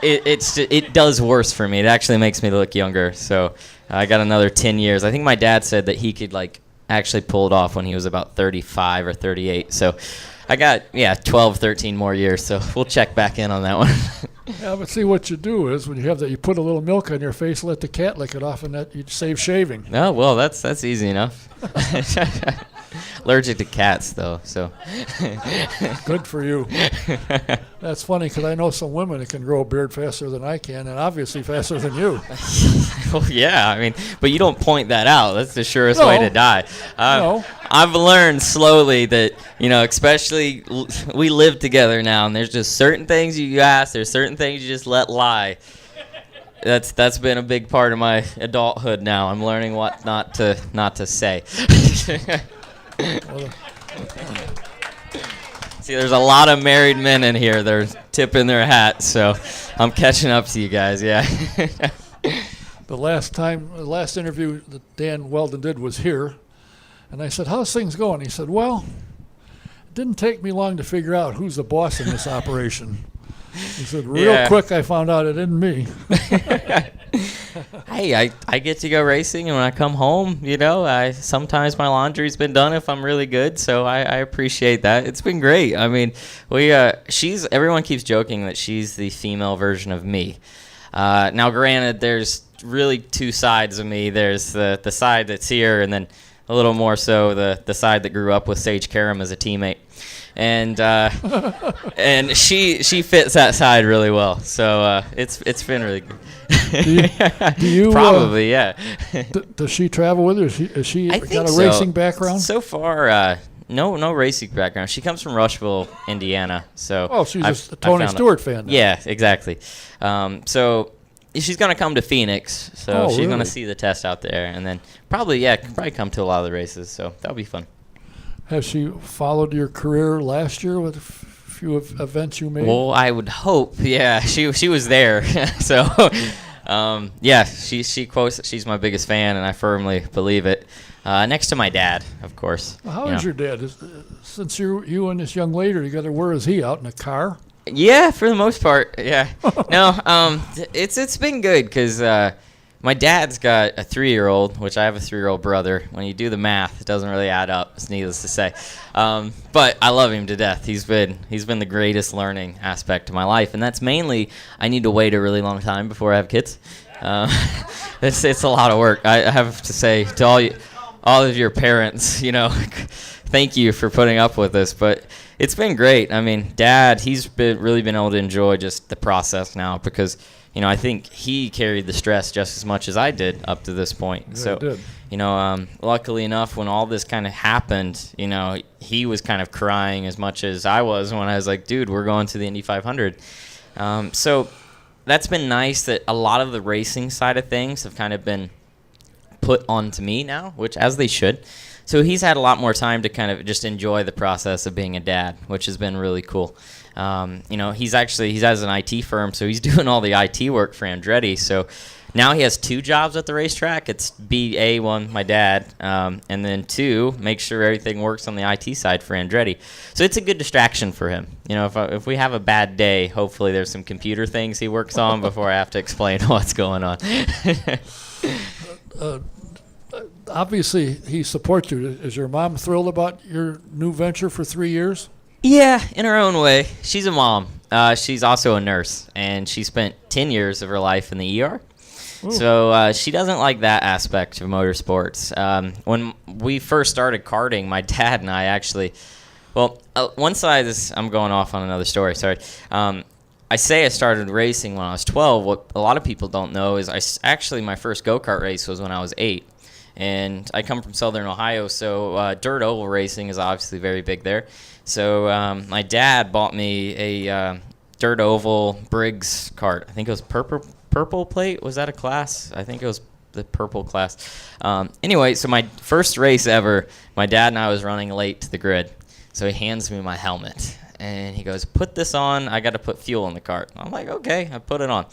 it does worse for me. It actually makes me look younger. So, I got another 10 years. I think my dad said that he could, like, actually pull it off when he was about 35 or 38. So, I got, 12, 13 more years. So, we'll check back in on that one. Yeah, but see, what you do is when you have that, you put a little milk on your face, let the cat lick it off, and that you save shaving. Oh, well, that's easy enough. Allergic to cats, though, so. Good for you. That's funny, because I know some women that can grow a beard faster than I can, and obviously faster than you. Well, yeah, I mean, but you don't point that out. That's the surest No. way to die. No. I've learned slowly that, especially we live together now, and there's just certain things you ask, there's certain things you just let lie. That's been a big part of my adulthood now. I'm learning what not to say. See, there's a lot of married men in here. They're tipping their hats, so I'm catching up to you guys, yeah. The last interview that Dan Weldon did was here, and I said, how's things going? He said, well, it didn't take me long to figure out who's the boss in this operation. He said, real quick, I found out it isn't me. Hey, I get to go racing, and when I come home, sometimes my laundry's been done if I'm really good, so I appreciate that. It's been great. I mean, everyone keeps joking that she's the female version of me. Now, granted, there's really two sides of me. There's the side that's here, and then a little more so the side that grew up with Sage Karam as a teammate. And and she fits that side really well. So it's been really good. Do you Probably, yeah. Does she travel with her? Is she I got think a so. racing background? So far, no racing background. She comes from Rushville, Indiana. So Oh, she's a Tony Stewart fan. Then. Yeah, exactly. So she's gonna come to Phoenix. So she's gonna see the test out there, and then probably come to a lot of the races. So that'll be fun. Has she followed your career last year with a few events you made? Well, I would hope. Yeah, she was there. So, she quotes that she's my biggest fan, and I firmly believe it. Next to my dad, of course. Well, how is your dad? Since you and this young lady together, where is he? Out in a car? Yeah, for the most part. Yeah. No, it's been good because my dad's got a 3-year-old, which I have a 3-year-old brother. When you do the math, it doesn't really add up. It's needless to say. But I love him to death. He's been the greatest learning aspect of my life, and that's mainly I need to wait a really long time before I have kids. It's a lot of work. I have to say to all of your parents, thank you for putting up with this, but it's been great. I mean, Dad, he's really been able to enjoy just the process now because, I think he carried the stress just as much as I did up to this point. Yeah, so, did. Luckily enough, when all this kind of happened, he was kind of crying as much as I was when I was like, dude, we're going to the Indy 500. So that's been nice that a lot of the racing side of things have kind of been put onto me now, which as they should. So he's had a lot more time to kind of just enjoy the process of being a dad, which has been really cool. He has an IT firm, so he's doing all the IT work for Andretti. So now he has 2 jobs at the racetrack. It's BA1, my dad, and then 2, make sure everything works on the IT side for Andretti. So it's a good distraction for him. If we have a bad day, hopefully there's some computer things he works on before I have to explain what's going on. obviously he supports you. Is your mom thrilled about your new venture for 3 years? Yeah, in her own way. She's a mom. She's also a nurse, and she spent 10 years of her life in the ER. Ooh. So she doesn't like that aspect of motorsports. When we first started karting, my dad and I actually, one side is, I'm going off on another story, sorry. I say I started racing when I was 12. What a lot of people don't know is my first go-kart race was when I was 8. And I come from Southern Ohio, so dirt oval racing is obviously very big there. So my dad bought me a dirt oval Briggs kart. I think it was purple plate. Was that a class? I think it was the purple class. Anyway, so my first race ever, my dad and I was running late to the grid. So he hands me my helmet. And he goes, put this on. I got to put fuel in the cart. I'm like, okay. I put it on.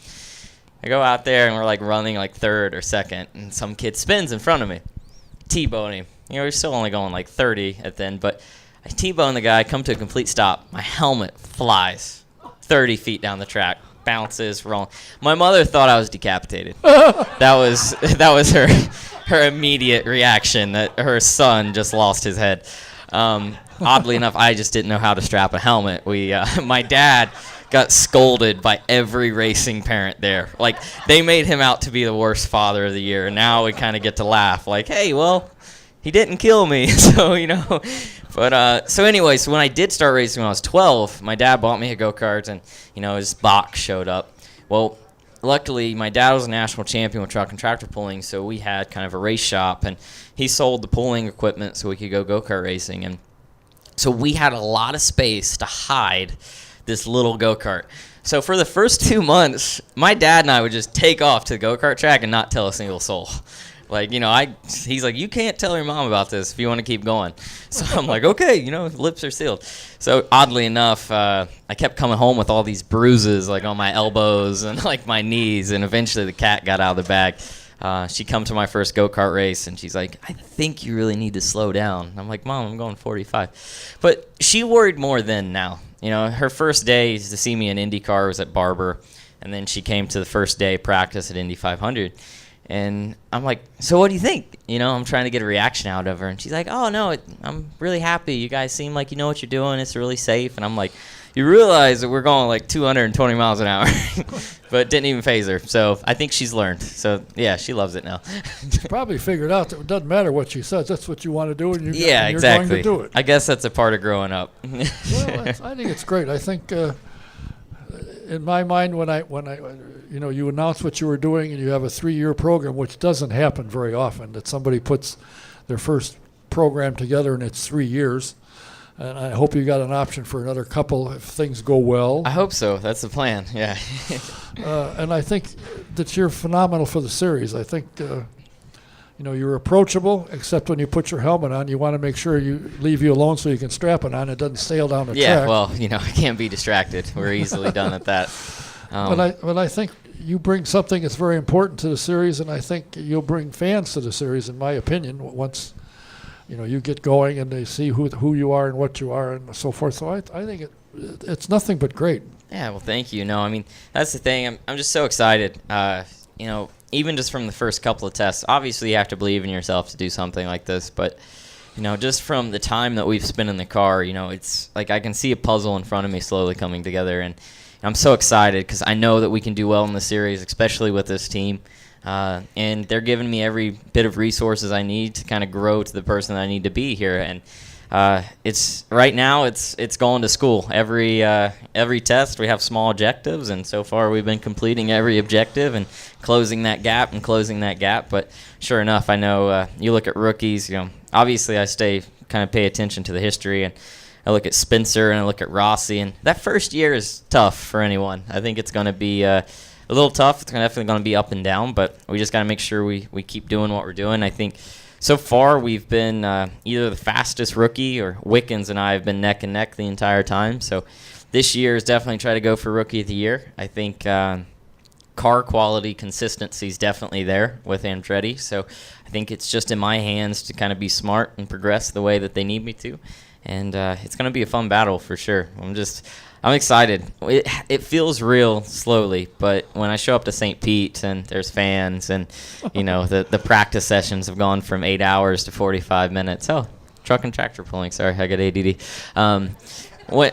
I go out there, and we're, like, running, like, third or second. And some kid spins in front of me. T-bone him. We're still only going, like, 30 at the end. But I T-bone the guy, come to a complete stop. My helmet flies 30 feet down the track. Bounces, rolling. My mother thought I was decapitated. That was her immediate reaction, that her son just lost his head. Oddly enough, I just didn't know how to strap a helmet. My dad got scolded by every racing parent there. Like, they made him out to be the worst father of the year. And now we kind of get to laugh. Like, hey, well, he didn't kill me. So, But, so anyway, so when I did start racing when I was 12, my dad bought me a go-kart, and, his box showed up. Well, luckily, my dad was a national champion with truck and tractor pulling, so we had kind of a race shop, and he sold the pulling equipment so we could go go-kart racing. And so we had a lot of space to hide this little go-kart. So for the first 2 months, my dad and I would just take off to the go-kart track and not tell a single soul. Like, he's like, you can't tell your mom about this if you want to keep going. So I'm like, okay, lips are sealed. So oddly enough, I kept coming home with all these bruises, like on my elbows and like my knees. And eventually the cat got out of the bag. She come to my first go-kart race, and she's like, I think you really need to slow down. I'm like, Mom, I'm going 45. But she worried more than now. Her first day to see me in IndyCar was at Barber, and then she came to the first day practice at Indy 500. And I'm like, so what do you think? I'm trying to get a reaction out of her. And she's like, oh, no, I'm really happy. You guys seem like you know what you're doing. It's really safe. And I'm like, you realize that we're going like 220 miles an hour. But it didn't even phase her. So I think she's learned. So, yeah, she loves it now. She probably figured out that it doesn't matter what she says. That's what you want to do, and you're exactly. going to do it. I guess that's a part of growing up. Well, I think it's great. I think, in my mind, when you announce what you were doing and you have a 3-year program, which doesn't happen very often, that somebody puts their first program together and it's 3 years. And I hope you got an option for another couple if things go well. I hope so. That's the plan. Yeah. And I think that you're phenomenal for the series. I think, you're approachable, except when you put your helmet on. You want to make sure you leave you alone so you can strap it on. It doesn't sail down the track. Yeah, well, I can't be distracted. We're easily done at that. But I think you bring something that's very important to the series, and I think you'll bring fans to the series, in my opinion, once you get going and they see who you are and what you are and so forth. So I think it's nothing but great. Yeah, well, thank you. No, I mean, that's the thing. I'm just so excited. Even just from the first couple of tests, obviously you have to believe in yourself to do something like this, but just from the time that we've spent in the car, it's like I can see a puzzle in front of me slowly coming together, and I'm so excited because I know that we can do well in the series, especially with this team. And they're giving me every bit of resources I need to kind of grow to the person that I need to be here. And it's right now it's going to school. Every test we have small objectives, and so far we've been completing every objective and closing that gap. But sure enough, I know you look at rookies. Obviously I pay attention to the history, and I look at Spencer and I look at Rossi, and that first year is tough for anyone. I think it's going to be a little tough. It's definitely going to be up and down, but we just got to make sure we keep doing what we're doing. I think so far we've been either the fastest rookie, or Wickens and I have been neck and neck the entire time. So this year is definitely try to go for Rookie of the Year. I think car quality consistency is definitely there with Andretti. So I think it's just in my hands to kind of be smart and progress the way that they need me to. And it's going to be a fun battle for sure. I'm excited. It feels real slowly, but when I show up to St. Pete and there's fans and, the practice sessions have gone from 8 hours to 45 minutes. Oh, truck and tractor pulling. Sorry, I got ADD.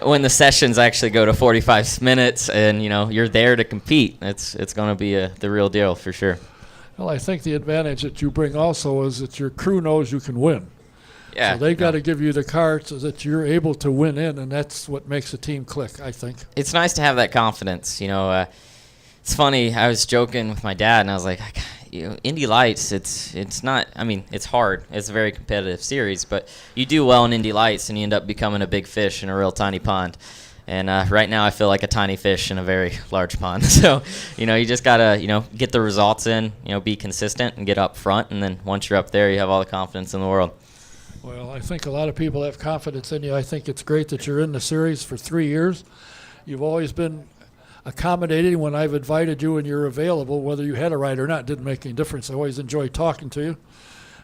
When the sessions actually go to 45 minutes and, you're there to compete, it's going to be the real deal for sure. Well, I think the advantage that you bring also is that your crew knows you can win. Yeah. So they've got to give you the card so that you're able to win in, and that's what makes a team click, I think. It's nice to have that confidence. It's funny. I was joking with my dad, and I was like, Indy Lights, it's not, it's hard. It's a very competitive series, but you do well in Indy Lights, and you end up becoming a big fish in a real tiny pond. And right now I feel like a tiny fish in a very large pond. So, you just got to, get the results in, be consistent and get up front. And then once you're up there, you have all the confidence in the world. Well, I think a lot of people have confidence in you. I think it's great that you're in the series for 3 years. You've always been accommodating when I've invited you and you're available, whether you had a ride or not. It didn't make any difference. I always enjoy talking to you.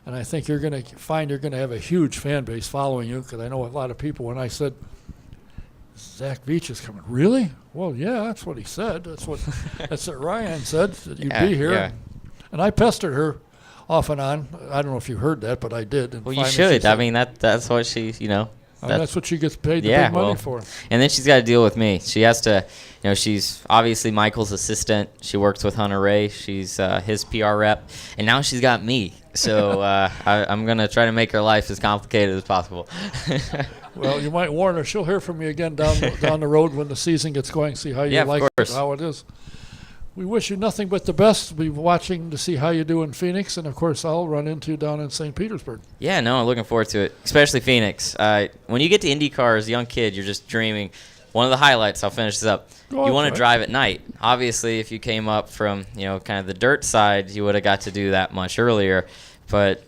And I think you're going to find you're going to have a huge fan base following you, because I know a lot of people, when I said, Zack Veach is coming. Really? Well, yeah, that's what he said. That's what Ryan said, that you'd be here. Yeah. And I pestered her off and on. I don't know if you heard that, but I did. And well, you should. That's what she, that's what she gets paid the big money for. And then she's got to deal with me. She has to, she's obviously Michael's assistant. She works with Hunter Ray. She's his PR rep. And now she's got me. So I'm going to try to make her life as complicated as possible. Well, you might warn her. She'll hear from you again down the road when the season gets going, see how you like it, how it is. We wish you nothing but the best. We'll be watching to see how you do in Phoenix, and, of course, I'll run into you down in St. Petersburg. Yeah, no, I'm looking forward to it, especially Phoenix. When you get to IndyCar as a young kid, you're just dreaming. One of the highlights, I'll finish this up, you want to drive at night. Obviously, if you came up from, kind of the dirt side, you would have got to do that much earlier. But,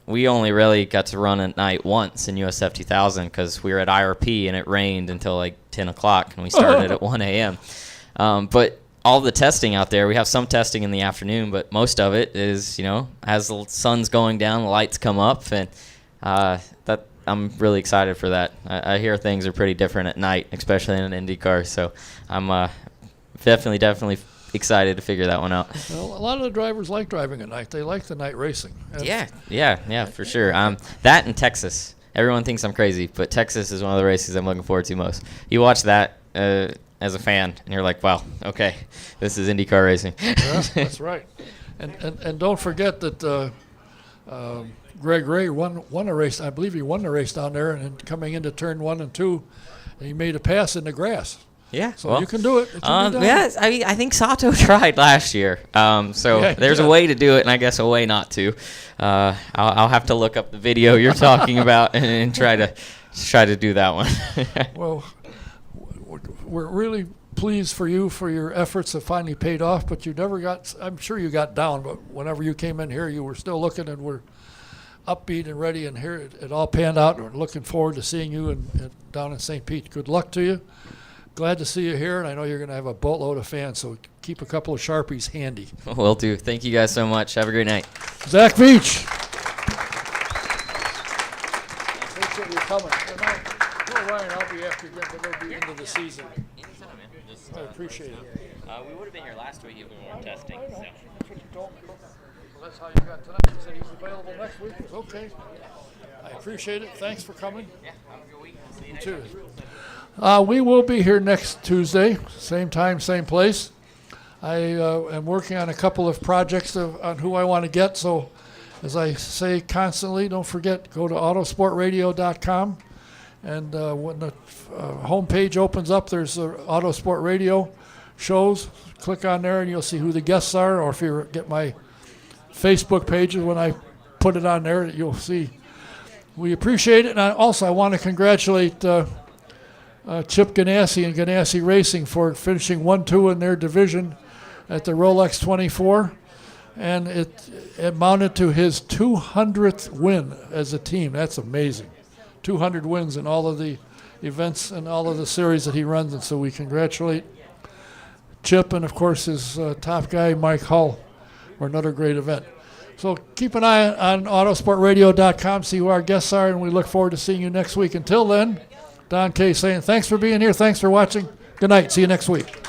we only really got to run at night once in USF 2000 because we were at IRP and it rained until like 10 o'clock and we started at 1 a.m. But all the testing out there, we have some testing in the afternoon, but most of it is, as the sun's going down, the lights come up, and that I'm really excited for that. I hear things are pretty different at night, especially in an IndyCar, so I'm definitely excited to figure that one out. Well, a lot of the drivers like driving at night. They like the night racing. Yeah, for sure. That and Texas. Everyone thinks I'm crazy, but Texas is one of the races I'm looking forward to most. You watch that as a fan, and you're like, wow, okay, this is IndyCar racing. Yeah, that's right. And don't forget that Greg Ray won a race. I believe he won the race down there, and coming into turn 1 and 2, and he made a pass in the grass. Yeah, so you can do it. I think Sato tried last year. There's a way to do it, and I guess a way not to. I'll have to look up the video you're talking about and try to do that one. Well, we're really pleased for you for your efforts that finally paid off, but you never got. I'm sure you got down, but whenever you came in here, you were still looking and were upbeat and ready, and here it all panned out. We're looking forward to seeing you down in St. Pete. Good luck to you. Glad to see you here, and I know you're going to have a boatload of fans, so keep a couple of Sharpies handy. Will do. Thank you guys so much. Have a great night. Zack Veach. I appreciate you coming. Ryan, I'll be after you again, but it'll be into the season. I appreciate it. We would have been here last week if we weren't testing. That's what you told me. Well, that's how you got tonight. You said he's available next week. Okay. I appreciate it. Thanks for coming. Yeah, have a good week. See you next week. We will be here next Tuesday, same time, same place. I am working on a couple of projects on who I want to get. So, as I say constantly, don't forget, go to autosportradio.com. And when the homepage opens up, there's Autosport Radio shows. Click on there and you'll see who the guests are. Or if you get my Facebook pages, when I put it on there, you'll see. We appreciate it. And I want to congratulate Chip Ganassi and Ganassi Racing for finishing 1-2 in their division at the Rolex 24. And it amounted to his 200th win as a team. That's amazing. 200 wins in all of the events and all of the series that he runs. And so we congratulate Chip and, of course, his top guy, Mike Hull, for another great event. So keep an eye on autosportradio.com, see who our guests are, and we look forward to seeing you next week. Until then, Don Kay saying thanks for being here, thanks for watching. Good night. See you next week.